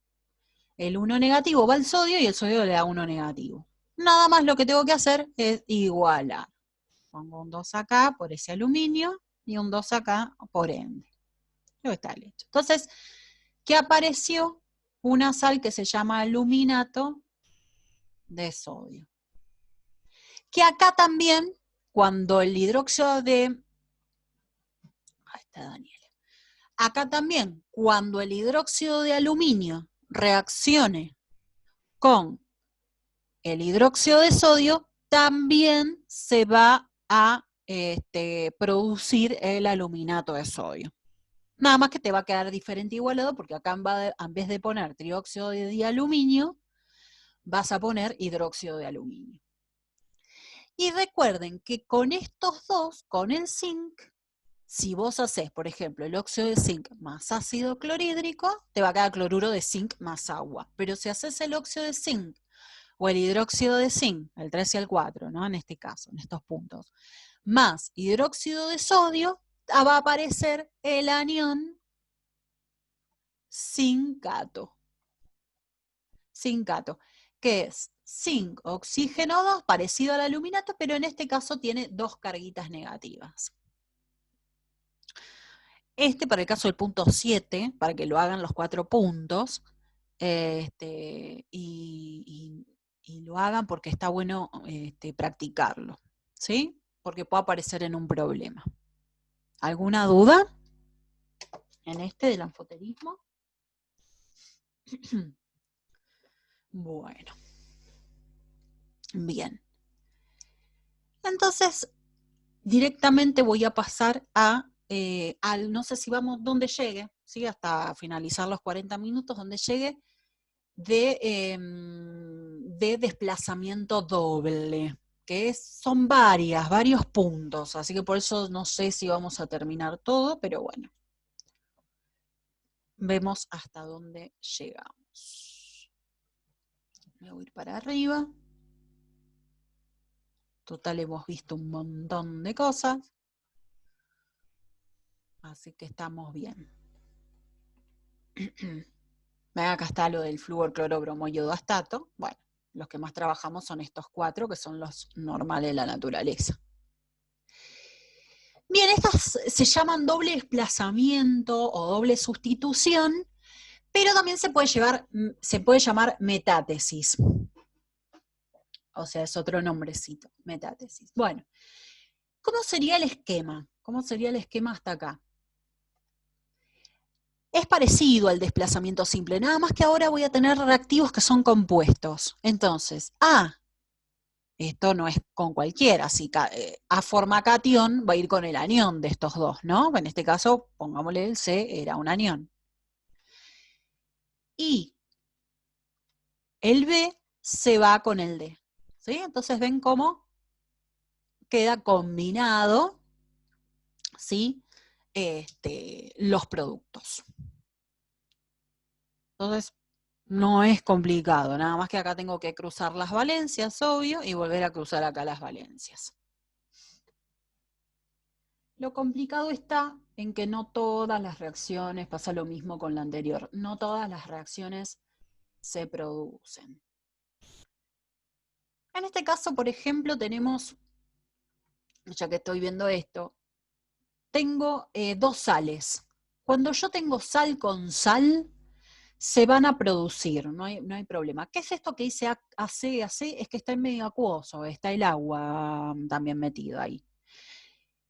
El 1 negativo va al sodio y el sodio le da 1 negativo. Nada más lo que tengo que hacer es igualar. Pongo un 2 acá por ese aluminio y un 2 acá por ende. Luego está hecho. Entonces, ¿qué apareció? Una sal que se llama aluminato de sodio. Que acá también, cuando el hidróxido de... Ahí está Daniela. Acá también, cuando el hidróxido de aluminio reaccione con el hidróxido de sodio, también se va a producir el aluminato de sodio. Nada más que te va a quedar diferente igualado, porque acá en vez de poner trióxido de dialuminio, vas a poner hidróxido de aluminio. Y recuerden que con estos dos, con el zinc, si vos haces, por ejemplo, el óxido de zinc más ácido clorhídrico, te va a quedar cloruro de zinc más agua. Pero si haces el óxido de zinc o el hidróxido de zinc, el 3 y el 4, ¿no? En este caso, en estos puntos, más hidróxido de sodio, va a aparecer el anión zincato. Zincato, que es zinc, oxígeno 2, parecido al aluminato, pero en este caso tiene 2 carguitas negativas. Para el caso del punto 7, para que lo hagan los 4 puntos, y lo hagan porque está bueno practicarlo, ¿sí? Porque puede aparecer en un problema. ¿Alguna duda en del anfoterismo? Bueno, bien. Entonces, directamente voy a pasar no sé si vamos, donde llegue, ¿sí? Hasta finalizar los 40 minutos, donde llegue, de desplazamiento doble, que son varios puntos, así que por eso no sé si vamos a terminar todo, pero bueno, vemos hasta dónde llegamos. Me voy a ir para arriba. Total, hemos visto un montón de cosas, así que estamos bien. Acá está lo del flúor, cloro, bromo, yodo, astato. Bueno, los que más trabajamos son estos 4, que son los normales de la naturaleza. Bien, estas se llaman doble desplazamiento o doble sustitución, pero también se puede llamar metátesis. O sea, es otro nombrecito, metátesis. Bueno, ¿cómo sería el esquema? ¿Cómo sería el esquema hasta acá? Es parecido al desplazamiento simple, nada más que ahora voy a tener reactivos que son compuestos. Entonces, esto no es con cualquiera, si A forma cation va a ir con el anión de estos dos, ¿no? En este caso, pongámosle el C, era un anión. Y el B se va con el D, ¿sí? Entonces ven cómo queda combinado, ¿sí? Los productos. Entonces, no es complicado, nada más que acá tengo que cruzar las valencias, obvio, y volver a cruzar acá las valencias. Lo complicado está en que no todas las reacciones, pasa lo mismo con la anterior, no todas las reacciones se producen. En este caso, por ejemplo, tenemos, ya que estoy viendo esto, tengo 2 sales. Cuando yo tengo sal con sal, se van a producir, no hay problema. ¿Qué es esto que dice AC? Es que está en medio acuoso, está el agua también metido ahí.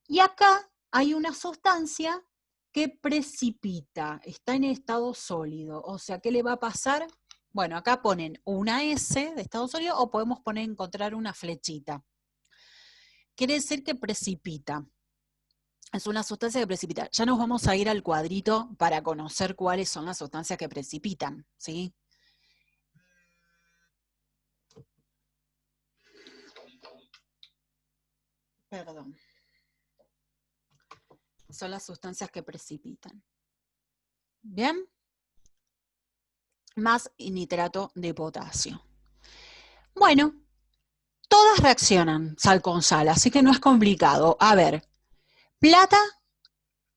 Y acá hay una sustancia que precipita, está en estado sólido. O sea, ¿qué le va a pasar? Bueno, acá ponen una S de estado sólido o podemos encontrar una flechita. quiere decir que precipita. Es una sustancia que precipita. Ya nos vamos a ir al cuadrito para conocer cuáles son las sustancias que precipitan, ¿sí? Perdón. Son las sustancias que precipitan. ¿Bien? Más nitrato de potasio. Bueno, todas reaccionan sal con sal, así que no es complicado. A ver, plata,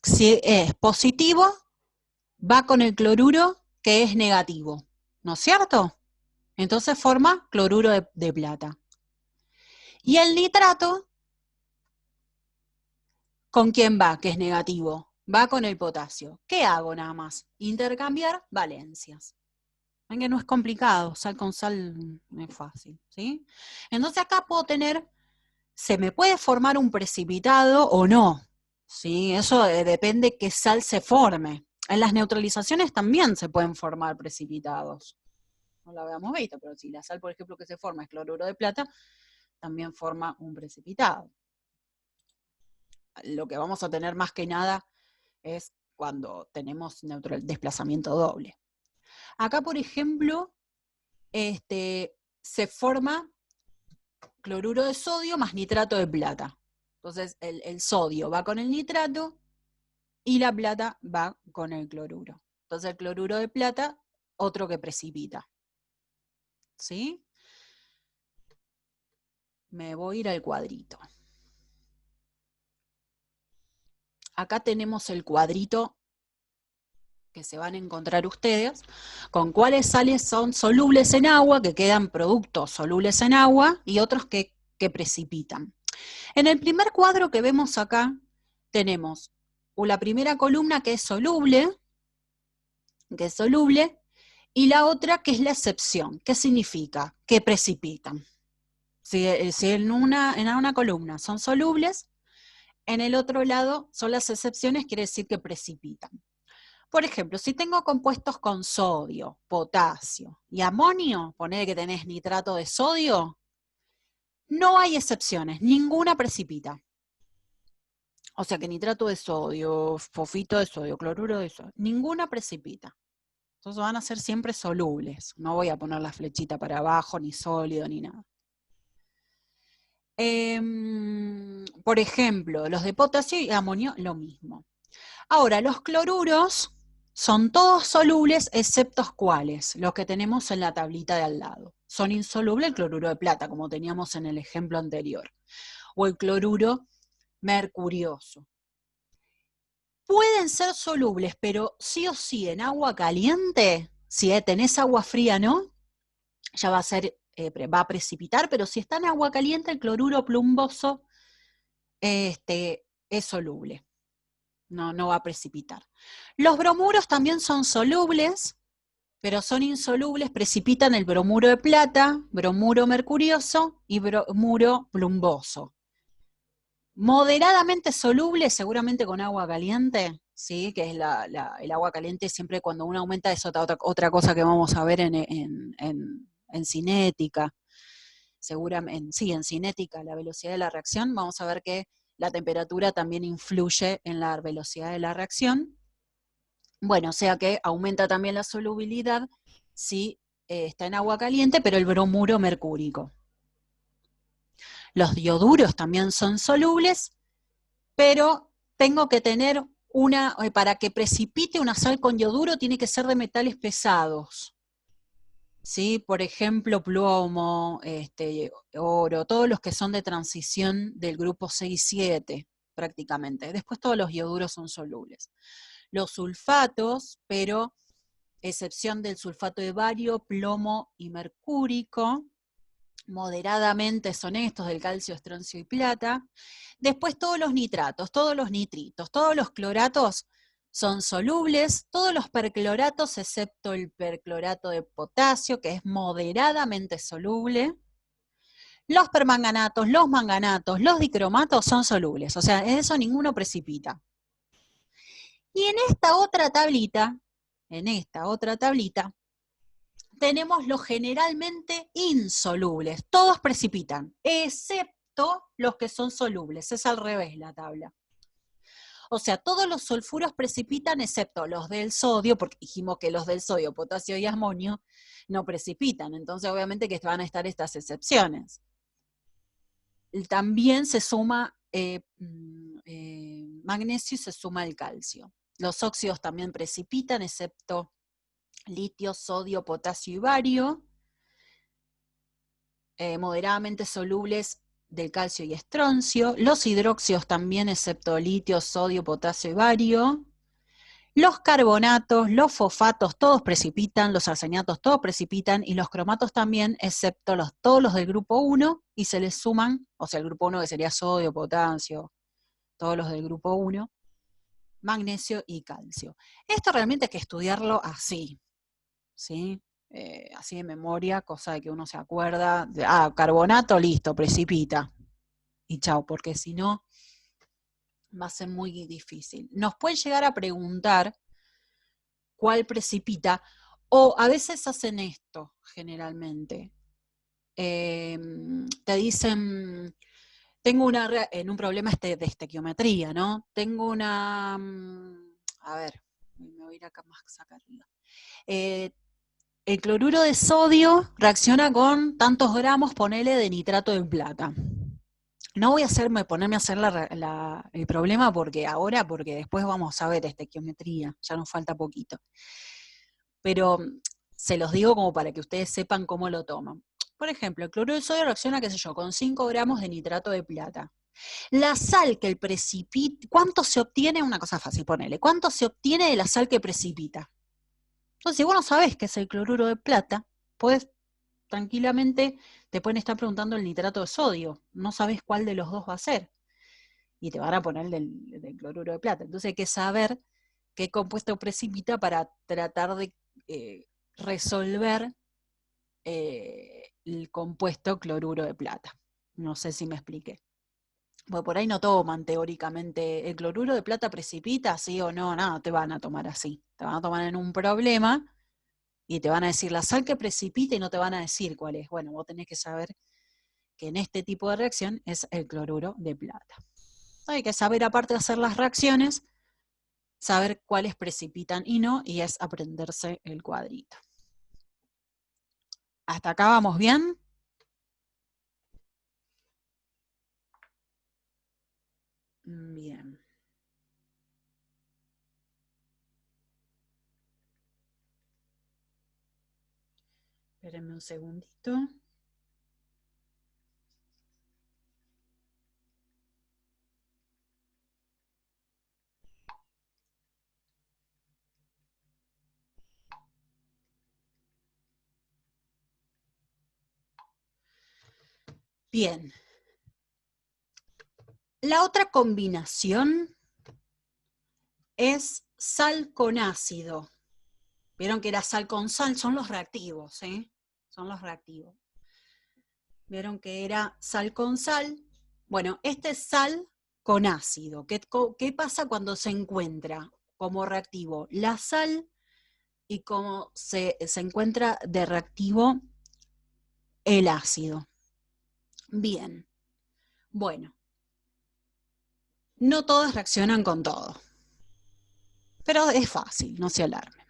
si es positivo, va con el cloruro que es negativo, ¿no es cierto? Entonces forma cloruro de plata. Y el nitrato, ¿con quién va? Que es negativo. Va con el potasio. ¿Qué hago nada más? Intercambiar valencias. Ven que no es complicado, sal con sal es fácil, ¿sí? Entonces acá puedo tener, se me puede formar un precipitado o no, ¿sí? Eso depende qué sal se forme. En las neutralizaciones también se pueden formar precipitados. No lo habíamos visto, pero si la sal, por ejemplo, que se forma es cloruro de plata, también forma un precipitado. Lo que vamos a tener más que nada es cuando tenemos desplazamiento doble. Acá, por ejemplo, se forma cloruro de sodio más nitrato de plata. Entonces, el sodio va con el nitrato y la plata va con el cloruro. Entonces, el cloruro de plata, otro que precipita. ¿Sí? Me voy a ir al cuadrito. Acá tenemos el cuadrito que se van a encontrar ustedes, con cuáles sales son solubles en agua, que quedan productos solubles en agua, y otros que precipitan. En el primer cuadro que vemos acá, tenemos la primera columna que es soluble, y la otra que es la excepción. ¿Qué significa? Que precipitan. Si en una columna son solubles, en el otro lado son las excepciones, quiere decir que precipitan. Por ejemplo, si tengo compuestos con sodio, potasio y amonio, ponele que tenés nitrato de sodio, no hay excepciones, ninguna precipita. O sea que nitrato de sodio, fosfito de sodio, cloruro de sodio, ninguna precipita. Entonces van a ser siempre solubles. No voy a poner la flechita para abajo, ni sólido, ni nada. Por ejemplo, los de potasio y amonio, lo mismo. Ahora, los cloruros son todos solubles, excepto cuáles, los que tenemos en la tablita de al lado. Son insolubles el cloruro de plata, como teníamos en el ejemplo anterior, o el cloruro mercurioso. Pueden ser solubles, pero sí o sí en agua caliente, si tenés agua fría, ¿no? Ya va a precipitar, pero si está en agua caliente, el cloruro plumboso es soluble. No va a precipitar. Los bromuros también son solubles, pero son insolubles, precipitan el bromuro de plata, bromuro mercurioso y bromuro plumboso. Moderadamente soluble, seguramente con agua caliente, ¿sí? Que es el agua caliente siempre cuando uno aumenta, es otra cosa que vamos a ver en cinética. Seguramente, sí, en cinética, la velocidad de la reacción, vamos a ver que la temperatura también influye en la velocidad de la reacción. Bueno, o sea que aumenta también la solubilidad si está en agua caliente, pero el bromuro mercúrico. Los dioduros también son solubles, pero tengo que tener para que precipite una sal con yoduro tiene que ser de metales pesados. ¿Sí? Por ejemplo, plomo, oro, todos los que son de transición del grupo 6-7 prácticamente. Después todos los ioduros son solubles. Los sulfatos, pero excepción del sulfato de bario, plomo y mercúrico, moderadamente son estos del calcio, estroncio y plata. Después todos los nitratos, todos los nitritos, todos los cloratos son solubles, todos los percloratos excepto el perclorato de potasio, que es moderadamente soluble. Los permanganatos, los manganatos, los dicromatos son solubles, o sea, en eso ninguno precipita. Y en esta otra tablita, tenemos los generalmente insolubles, todos precipitan, excepto excepto los que son solubles. Es al revés la tabla. O sea, todos los sulfuros precipitan excepto los del sodio, porque dijimos que los del sodio, potasio y amonio no precipitan. Entonces, obviamente que van a estar estas excepciones. También se suma magnesio y se suma el calcio. Los óxidos también precipitan, excepto litio, sodio, potasio y bario. Moderadamente solubles del calcio y estroncio. Los hidróxidos también, excepto litio, sodio, potasio y bario. Los carbonatos, los fosfatos, todos precipitan, los arseniatos, todos precipitan, y los cromatos también, excepto todos los del grupo 1, y se les suman, o sea, el grupo 1 que sería sodio, potasio, todos los del grupo 1, magnesio y calcio. Esto realmente hay que estudiarlo así, ¿sí? Así de memoria, cosa de que uno se acuerda, carbonato, listo, precipita, y chao, porque si no, va a ser muy difícil. Nos pueden llegar a preguntar cuál precipita, o a veces hacen esto, generalmente. Te dicen, tengo en un problema de estequiometría, ¿no? Tengo una, a ver, me voy a ir acá más acá arriba. El cloruro de sodio reacciona con tantos gramos, ponele, de nitrato de plata. No voy a ponerme a hacer el problema porque después vamos a ver estequiometría, ya nos falta poquito. Pero se los digo como para que ustedes sepan cómo lo toman. Por ejemplo, el cloruro de sodio reacciona, qué sé yo, con 5 gramos de nitrato de plata. La sal que precipita, ¿cuánto se obtiene? Una cosa fácil, ponele. ¿Cuánto se obtiene de la sal que precipita? Entonces, si vos no sabés qué es el cloruro de plata, podés tranquilamente, te pueden estar preguntando el nitrato de sodio. No sabés cuál de los dos va a ser. Y te van a poner del cloruro de plata. Entonces hay que saber qué compuesto precipita para tratar de resolver el compuesto cloruro de plata. No sé si me expliqué. Porque por ahí no toman teóricamente, el cloruro de plata precipita, sí o no, no, te van a tomar así. Te van a tomar en un problema y te van a decir la sal que precipita y no te van a decir cuál es. Bueno, vos tenés que saber que en este tipo de reacción es el cloruro de plata. Hay que saber, aparte de hacer las reacciones, saber cuáles precipitan y no, y es aprenderse el cuadrito. ¿Hasta acá vamos bien? Bien. Espérenme un segundito. Bien. La otra combinación es sal con ácido. Vieron que era sal con sal, son los reactivos, ¿eh? Son los reactivos. Vieron que era sal con sal. Bueno, este es sal con ácido. ¿Qué pasa cuando se encuentra como reactivo la sal y cómo se encuentra de reactivo el ácido? Bien, bueno, no todos reaccionan con todo, pero es fácil, no se alarmen.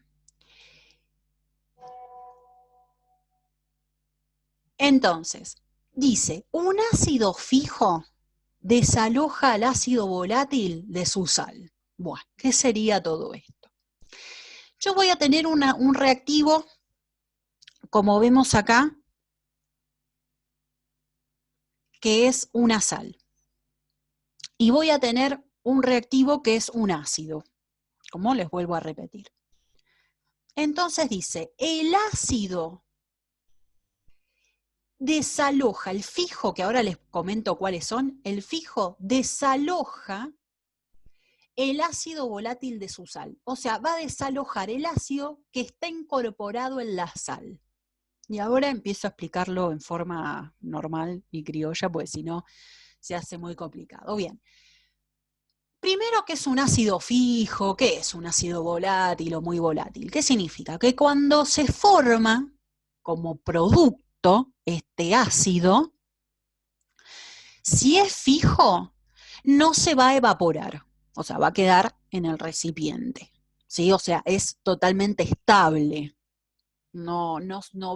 Entonces, dice, un ácido fijo desaloja al ácido volátil de su sal. Bueno, ¿qué sería todo esto? Yo voy a tener un reactivo, como vemos acá, que es una sal. Y voy a tener un reactivo que es un ácido, como les vuelvo a repetir. Entonces dice, el ácido desaloja, el fijo, que ahora les comento cuáles son, el fijo desaloja el ácido volátil de su sal. O sea, va a desalojar el ácido que está incorporado en la sal. Y ahora empiezo a explicarlo en forma normal y criolla, porque si no se hace muy complicado. Bien. Primero, ¿qué es un ácido fijo? ¿Qué es un ácido volátil o muy volátil? ¿Qué significa? Que cuando se forma como producto este ácido, Si es fijo, no se va a evaporar, o sea, va a quedar en el recipiente, ¿sí? O sea, es totalmente estable, no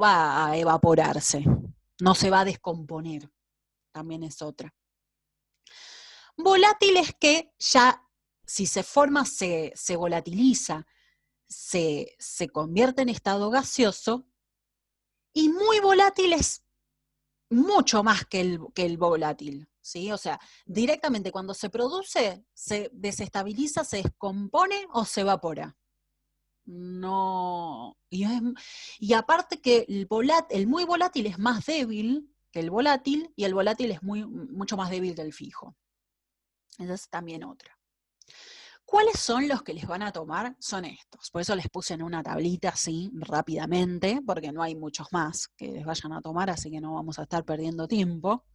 va a evaporarse, no se va a descomponer, también es otra. Volátil es que ya, si se forma, se volatiliza, se convierte en estado gaseoso, y muy volátil es mucho más que el volátil, ¿sí? O sea, directamente cuando se produce, se desestabiliza, se descompone o se evapora. No. Y aparte que el muy volátil es más débil que el volátil, y el volátil es mucho más débil que el fijo. Esa es también otra. ¿Cuáles son los que les van a tomar? Son estos. Por eso les puse en una tablita así rápidamente, porque no hay muchos más que les vayan a tomar, así que no vamos a estar perdiendo tiempo.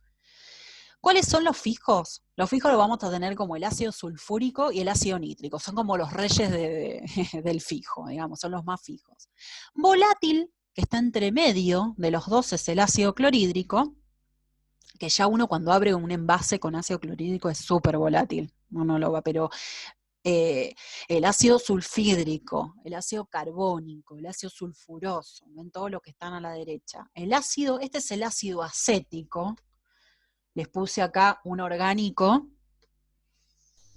¿Cuáles son los fijos? Los fijos los vamos a tener como el ácido sulfúrico y el ácido nítrico. Son como los reyes del fijo, digamos, son los más fijos. Volátil, que está entre medio de los dos, es el ácido clorhídrico, que ya uno cuando abre un envase con ácido clorhídrico es súper volátil. Uno lo va, pero el ácido sulfídrico, el ácido carbónico, el ácido sulfuroso, ven todos los que están a la derecha. Este es el ácido acético. Les puse acá un orgánico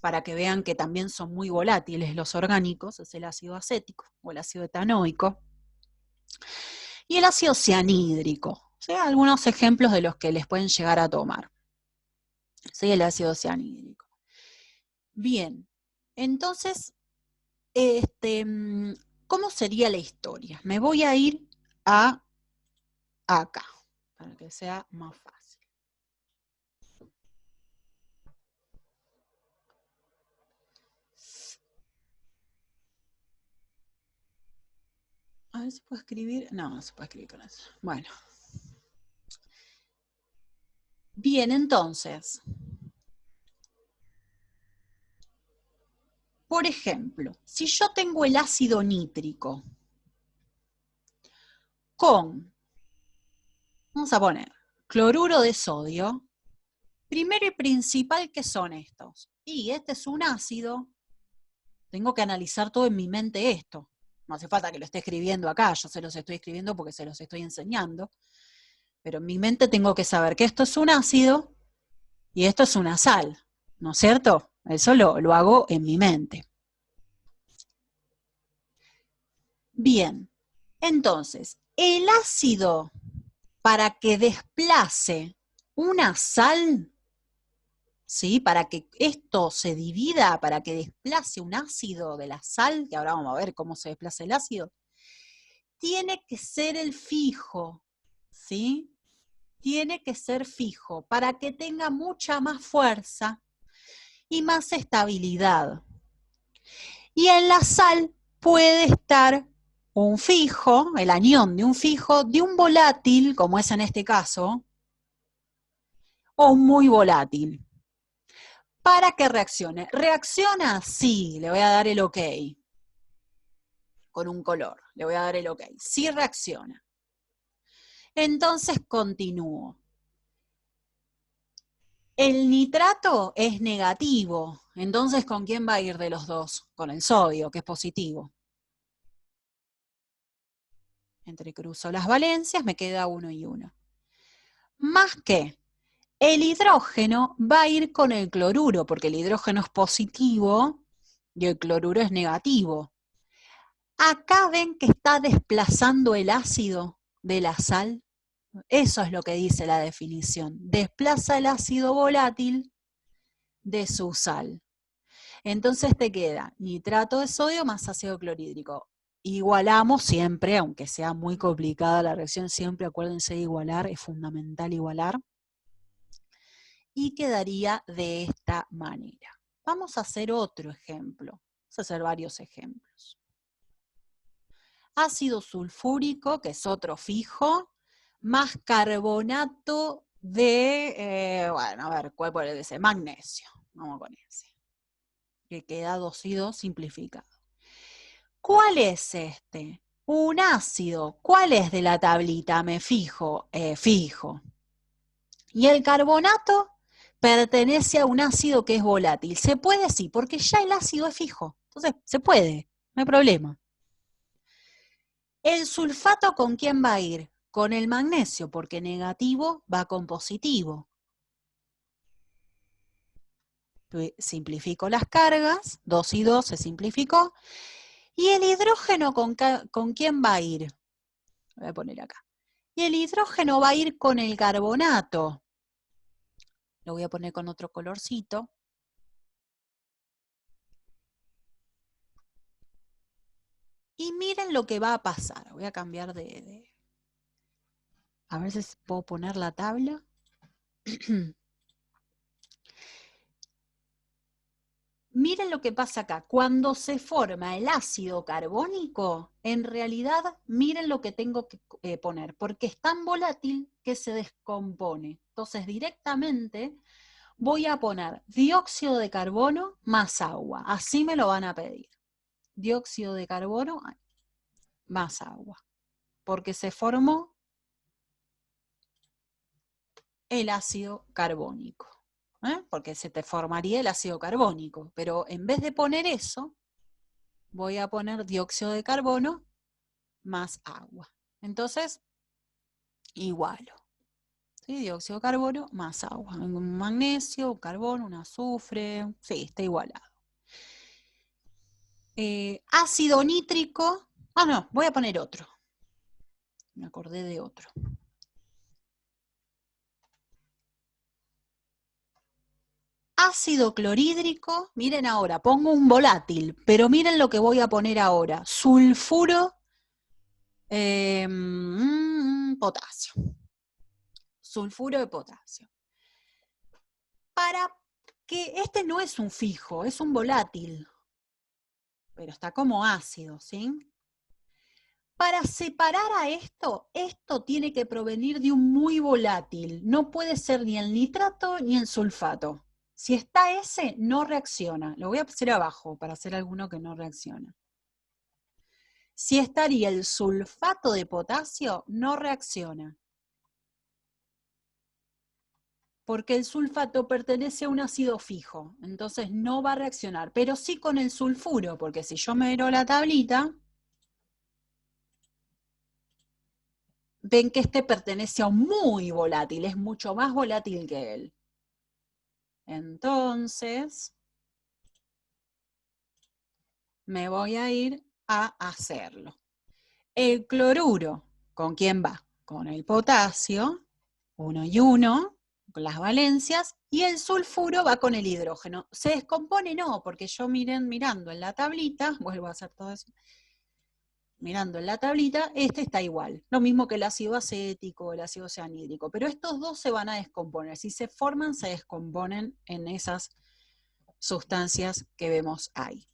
para que vean que también son muy volátiles los orgánicos, es el ácido acético o el ácido etanoico. Y el ácido cianhídrico, ¿sí? Algunos ejemplos de los que les pueden llegar a tomar. ¿Sí? El ácido cianhídrico. Bien, entonces, ¿cómo sería la historia? Me voy a ir a acá, para que sea más fácil. A ver si puedo escribir. No, no se puede escribir con eso. Bueno. Bien, entonces, por ejemplo, si yo tengo el ácido nítrico con, vamos a poner, cloruro de sodio, primero y principal, ¿qué son estos? Y este es un ácido, tengo que analizar todo en mi mente esto. No hace falta que lo esté escribiendo acá, yo se los estoy escribiendo porque se los estoy enseñando, pero en mi mente tengo que saber que esto es un ácido y esto es una sal, ¿no es cierto? Eso lo hago en mi mente. Bien, entonces, el ácido, para que desplace una sal, ¿sí? Para que esto se divida, para que desplace un ácido de la sal, que ahora vamos a ver cómo se desplaza el ácido, tiene que ser el fijo, ¿sí? Tiene que ser fijo para que tenga mucha más fuerza y más estabilidad. Y en la sal puede estar un fijo, el anión de un fijo, de un volátil, como es en este caso, o muy volátil. Para que reaccione. ¿Reacciona? Sí, le voy a dar el OK. Con un color, le voy a dar el OK. Sí reacciona. Entonces continúo. El nitrato es negativo, entonces ¿con quién va a ir de los dos? Con el sodio, que es positivo. Entrecruzo las valencias, me queda 1 y 1. Más que el hidrógeno va a ir con el cloruro, porque el hidrógeno es positivo y el cloruro es negativo. Acá ven que está desplazando el ácido de la sal. Eso es lo que dice la definición. Desplaza el ácido volátil de su sal. Entonces te queda nitrato de sodio más ácido clorhídrico. Igualamos siempre, aunque sea muy complicada la reacción, siempre acuérdense de igualar, es fundamental igualar. Y quedaría de esta manera. Vamos a hacer otro ejemplo. Vamos a hacer varios ejemplos. Ácido sulfúrico, que es otro fijo, más carbonato de, bueno, a ver, ¿cuál puede ser? Magnesio. Vamos con ese. Que queda 2 y 2 simplificado. ¿Cuál es este? Un ácido. ¿Cuál es de la tablita? Me fijo. Fijo. ¿Y el carbonato? pertenece a un ácido que es volátil. ¿Se puede? Sí, porque ya el ácido es fijo. Entonces, se puede, no hay problema. ¿El sulfato con quién va a ir? Con el magnesio, porque negativo va con positivo. Simplifico las cargas, 2 y 2 se simplificó. ¿Y el hidrógeno con quién va a ir? Lo voy a poner acá. Y el hidrógeno va a ir con el carbonato. Lo voy a poner con otro colorcito. Y miren lo que va a pasar. Voy a cambiar a ver si puedo poner la tabla. Miren lo que pasa acá. Cuando se forma el ácido carbónico, en realidad, miren lo que tengo que poner, porque es tan volátil que se descompone. Entonces, directamente voy a poner dióxido de carbono más agua. Así me lo van a pedir. Dióxido de carbono más agua. Porque se formó el ácido carbónico. Porque se te formaría el ácido carbónico. Pero en vez de poner eso, voy a poner dióxido de carbono más agua. Entonces, igualo. ¿Sí? Dióxido de carbono más agua. Un magnesio, un carbono, un azufre. Sí, está igualado. Ácido nítrico. Ah, no, voy a poner otro. Me acordé de otro. Ácido clorhídrico. Miren ahora, pongo un volátil, pero miren lo que voy a poner ahora. Sulfuro potasio. Sulfuro de potasio. Para que este no es un fijo, es un volátil, pero está como ácido, ¿sí? Para separar a esto tiene que provenir de un muy volátil. No puede ser ni el nitrato ni el sulfato. Si está ese, no reacciona. Lo voy a hacer abajo para hacer alguno que no reacciona. Si estaría el sulfato de potasio, no reacciona. Porque el sulfato pertenece a un ácido fijo, entonces no va a reaccionar, pero sí con el sulfuro, porque si yo miro la tablita, ven que este pertenece a un muy volátil, es mucho más volátil que él. Entonces, me voy a ir a hacerlo. El cloruro, ¿con quién va? Con el potasio, 1 y 1, con las valencias, y el sulfuro va con el hidrógeno. ¿Se descompone? No, porque yo mirando en la tablita, vuelvo a hacer todo eso, mirando en la tablita, este está igual. Lo mismo que el ácido acético, el ácido cianhídrico, pero estos dos se van a descomponer. Si se forman, se descomponen en esas sustancias que vemos ahí.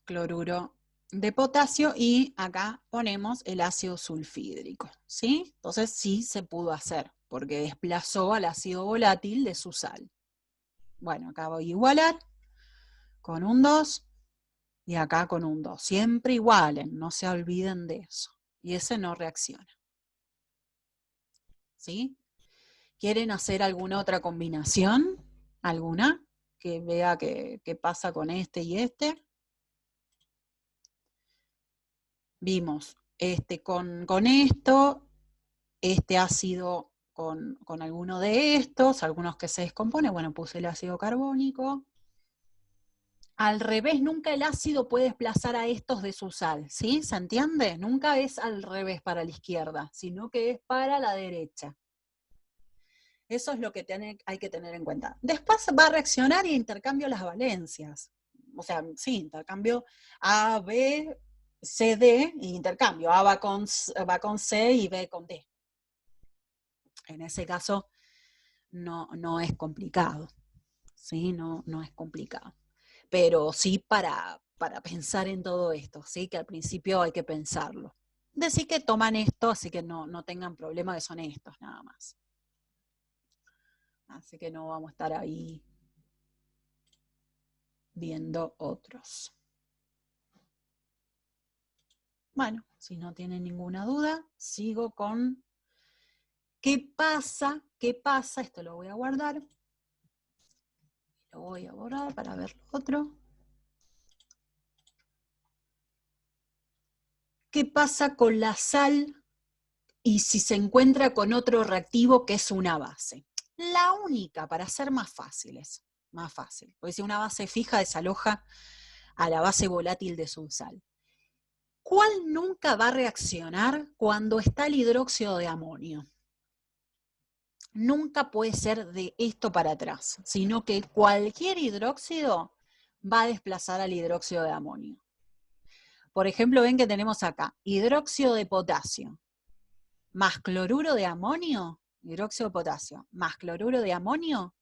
Cloruro de potasio y acá ponemos el ácido sulfídrico, ¿sí? Entonces sí se pudo hacer, porque desplazó al ácido volátil de su sal. Bueno, acá voy a igualar con un 2 y acá con un 2. Siempre igualen, no se olviden de eso. Y ese no reacciona. ¿Sí? ¿Quieren hacer alguna otra combinación? ¿Alguna? Que vea qué pasa con este y este. Vimos este con esto, este ácido con alguno de estos, algunos que se descomponen. Bueno, puse el ácido carbónico. Al revés, nunca el ácido puede desplazar a estos de su sal, ¿sí? ¿Se entiende? Nunca es al revés para la izquierda, sino que es para la derecha. Eso es lo que hay que tener en cuenta. Después va a reaccionar y intercambio las valencias. O sea, sí, intercambio A, B, C, D, y intercambio. A va con C y B con D. En ese caso no es complicado. ¿Sí? No es complicado. Pero sí para pensar en todo esto, ¿sí? Que al principio hay que pensarlo. Decir que toman esto, así que no tengan problema que son estos, nada más. Así que no vamos a estar ahí viendo otros. Bueno, si no tienen ninguna duda, sigo con ¿qué pasa? ¿Qué pasa? Esto lo voy a guardar. Lo voy a borrar para ver lo otro. ¿Qué pasa con la sal y si se encuentra con otro reactivo que es una base? La única, para ser más fáciles, más fácil, porque si una base fija desaloja a la base volátil de su sal. ¿Cuál nunca va a reaccionar cuando está el hidróxido de amonio? Nunca puede ser de esto para atrás, sino que cualquier hidróxido va a desplazar al hidróxido de amonio. Por ejemplo, ven que tenemos acá hidróxido de potasio más cloruro de amonio, hidróxido de potasio más cloruro de amonio,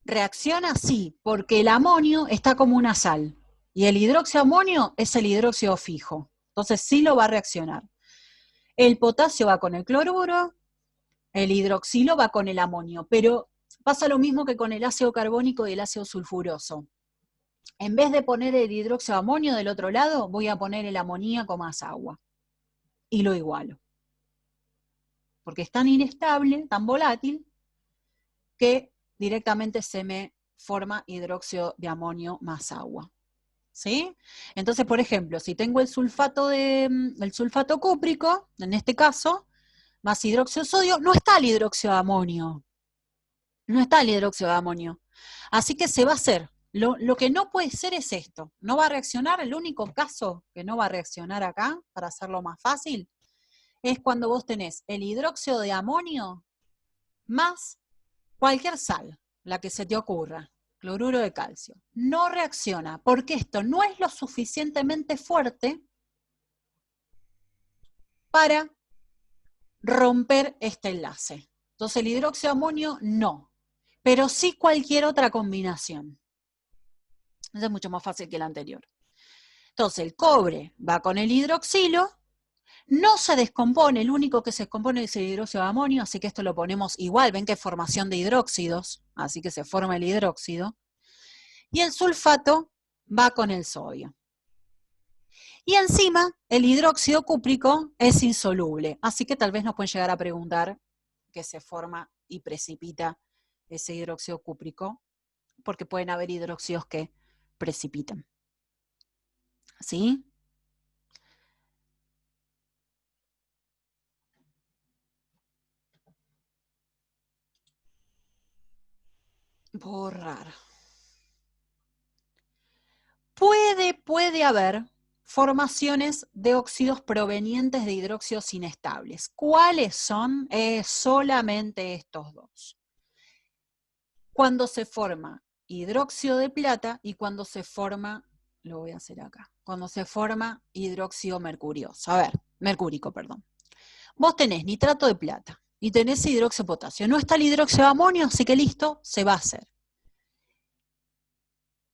reacciona sí, porque el amonio está como una sal y el hidróxido de amonio es el hidróxido fijo, entonces sí lo va a reaccionar. El potasio va con el cloruro, el hidroxilo va con el amonio, pero pasa lo mismo que con el ácido carbónico y el ácido sulfuroso. En vez de poner el hidróxido de amonio del otro lado, voy a poner el amoníaco más agua y lo igualo. Porque es tan inestable, tan volátil, que directamente se me forma hidróxido de amonio más agua. ¿Sí? Entonces, por ejemplo, si tengo el sulfato cúprico, en este caso, más hidróxido de sodio, no está el hidróxido de amonio. No está el hidróxido de amonio. Así que se va a hacer. Lo que no puede ser es esto. No va a reaccionar, el único caso que no va a reaccionar acá, para hacerlo más fácil, es cuando vos tenés el hidróxido de amonio más cualquier sal, la que se te ocurra, cloruro de calcio. No reacciona porque esto no es lo suficientemente fuerte para romper este enlace. Entonces el hidróxido de amonio no, pero sí cualquier otra combinación. Eso es mucho más fácil que el anterior. Entonces el cobre va con el hidroxilo, no se descompone, el único que se descompone es el hidróxido de amonio, así que esto lo ponemos igual, ven que es formación de hidróxidos, así que se forma el hidróxido. Y el sulfato va con el sodio. Y encima, el hidróxido cúprico es insoluble, así que tal vez nos pueden llegar a preguntar qué se forma y precipita ese hidróxido cúprico, porque pueden haber hidróxidos que precipitan. ¿Sí? Borrar. Puede haber formaciones de óxidos provenientes de hidróxidos inestables. ¿Cuáles son? Solamente estos dos. Cuando se forma hidróxido de plata y cuando se forma, lo voy a hacer acá, cuando se forma hidróxido mercurioso. A ver, mercúrico, perdón. Vos tenés nitrato de plata y tenés hidróxido de potasio. No está el hidróxido de amonio, así que listo, se va a hacer.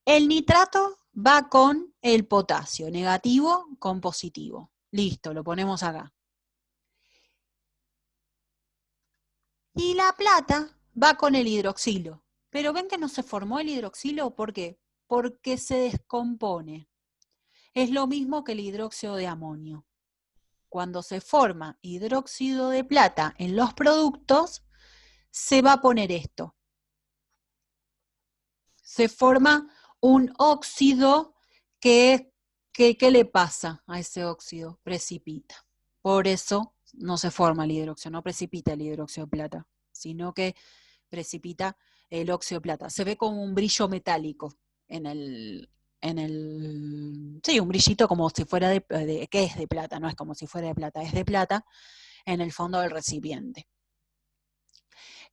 El nitrato va con el potasio, negativo con positivo. Listo, lo ponemos acá. Y la plata va con el hidroxilo. Pero ven que no se formó el hidroxilo, ¿por qué? Porque se descompone. Es lo mismo que el hidróxido de amonio. Cuando se forma hidróxido de plata en los productos, se va a poner esto. Se forma un óxido que ¿qué le pasa a ese óxido? Precipita. Por eso no se forma el hidróxido, no precipita el hidróxido de plata, sino que precipita el óxido de plata. Se ve como un brillo metálico sí, un brillito como si fuera que es de plata, no es como si fuera de plata, es de plata en el fondo del recipiente.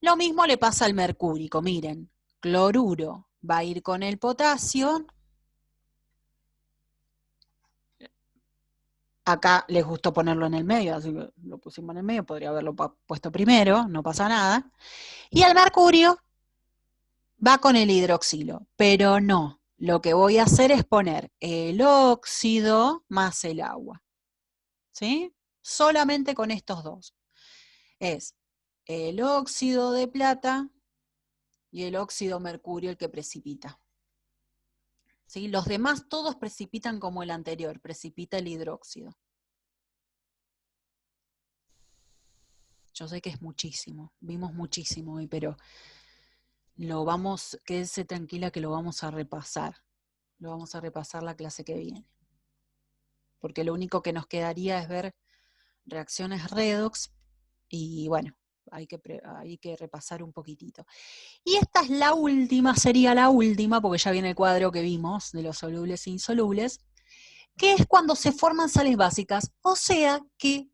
Lo mismo le pasa al mercúrico, miren, cloruro va a ir con el potasio. Acá les gustó ponerlo en el medio, así que lo pusimos en el medio, podría haberlo puesto primero, no pasa nada. Y el mercurio va con el hidroxilo, pero no. Lo que voy a hacer es poner el óxido más el agua. ¿Sí? Solamente con estos dos. Es el óxido de plata y el óxido mercurio el que precipita. ¿Sí? Los demás todos precipitan como el anterior, precipita el hidróxido. Yo sé que es muchísimo, vimos muchísimo hoy, pero quédese tranquila que lo vamos a repasar. Lo vamos a repasar la clase que viene. Porque lo único que nos quedaría es ver reacciones redox y bueno, hay que repasar un poquitito. Y esta es la última, sería la última, porque ya viene el cuadro que vimos de los solubles e insolubles, que es cuando se forman sales básicas. O sea que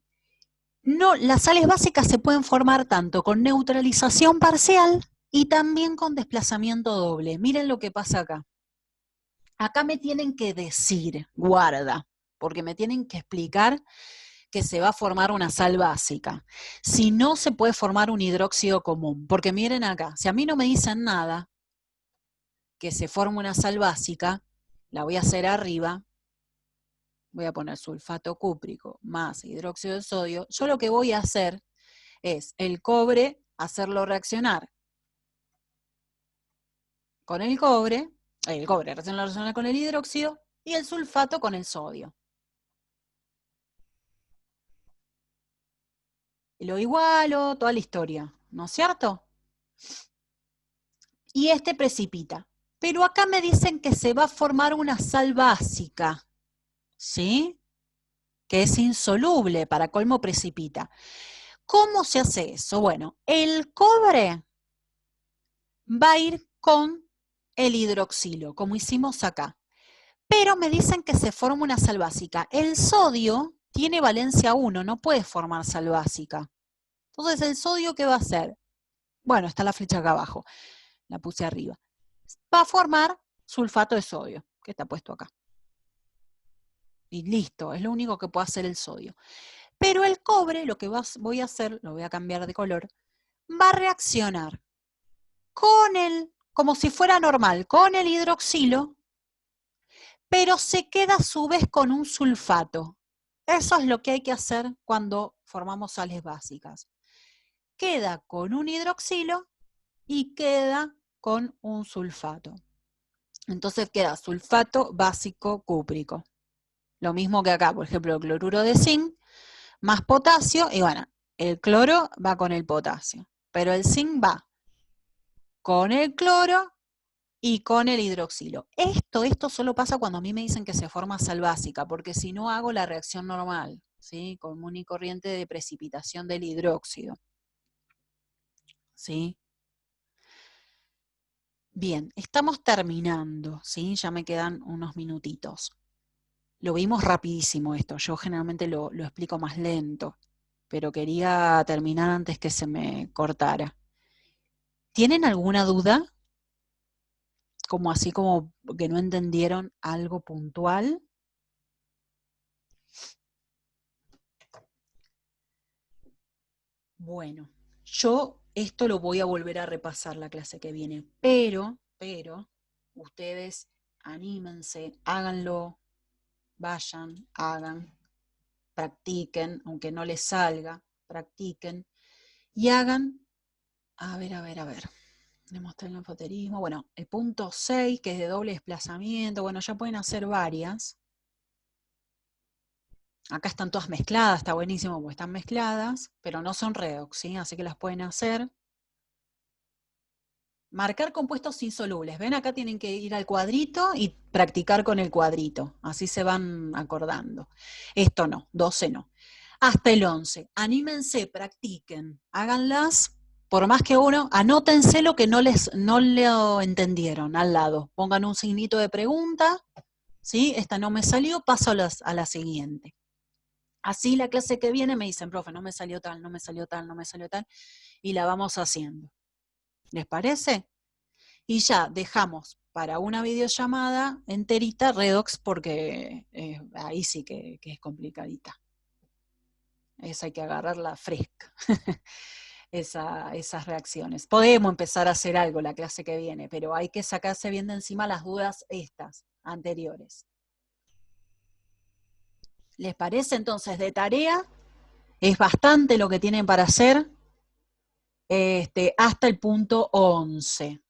no, las sales básicas se pueden formar tanto con neutralización parcial y también con desplazamiento doble. Miren lo que pasa acá. Acá me tienen que decir, guarda, porque me tienen que explicar que se va a formar una sal básica. Si no, se puede formar un hidróxido común. Porque miren acá, si a mí no me dicen nada, que se forma una sal básica, la voy a hacer arriba, voy a poner sulfato cúprico más hidróxido de sodio. Yo lo que voy a hacer es el cobre, hacerlo reaccionar con el cobre reacciona con el hidróxido y el sulfato con el sodio. Y lo igualo, toda la historia, ¿no es cierto? Y este precipita. Pero acá me dicen que se va a formar una sal básica, ¿sí? Que es insoluble, para colmo precipita. ¿Cómo se hace eso? Bueno, el cobre va a ir con el hidroxilo, como hicimos acá. Pero me dicen que se forma una sal básica. El sodio tiene valencia 1, no puede formar sal básica. Entonces, ¿el sodio qué va a hacer? Bueno, está la flecha acá abajo, la puse arriba. Va a formar sulfato de sodio, que está puesto acá. Y listo, es lo único que puede hacer el sodio. Pero el cobre, lo que voy a hacer, lo voy a cambiar de color, va a reaccionar con como si fuera normal, con el hidroxilo, pero se queda a su vez con un sulfato. Eso es lo que hay que hacer cuando formamos sales básicas. Queda con un hidroxilo y queda con un sulfato. Entonces queda sulfato básico cúprico. Lo mismo que acá, por ejemplo, el cloruro de zinc más potasio, y bueno, el cloro va con el potasio, pero el zinc va con el cloro y con el hidroxilo. Esto solo pasa cuando a mí me dicen que se forma sal básica, porque si no hago la reacción normal, ¿sí? Común y corriente de precipitación del hidróxido. ¿Sí? Bien, estamos terminando, ¿sí? Ya me quedan unos minutitos. Lo vimos rapidísimo esto, yo generalmente lo explico más lento, pero quería terminar antes que se me cortara. ¿Tienen alguna duda? Como así como que no entendieron algo puntual. Bueno, yo esto lo voy a volver a repasar la clase que viene, pero, ustedes anímense, háganlo, vayan, hagan, practiquen, aunque no les salga, practiquen y hagan, a ver, demostrar el enfoterismo, bueno, el punto 6, que es de doble desplazamiento, bueno, ya pueden hacer varias. Acá están todas mezcladas, está buenísimo porque están mezcladas, pero no son redox, ¿sí? Así que las pueden hacer. Marcar compuestos insolubles. ¿Ven? Acá tienen que ir al cuadrito y practicar con el cuadrito. Así se van acordando. Esto no, 12 no. Hasta el 11. Anímense, practiquen, háganlas. Por más que uno, anótense lo que no lo entendieron al lado. Pongan un signito de pregunta. ¿Sí? Esta no me salió, paso a la siguiente. Así la clase que viene me dicen, profe, no me salió tal, no me salió tal, no me salió tal, y la vamos haciendo. ¿Les parece? Y ya dejamos para una videollamada enterita Redox porque ahí sí que es complicadita. Esa hay que agarrarla fresca, esas reacciones. Podemos empezar a hacer algo la clase que viene, pero hay que sacarse bien de encima las dudas estas anteriores. ¿Les parece? Entonces, de tarea, es bastante lo que tienen para hacer hasta el punto 11.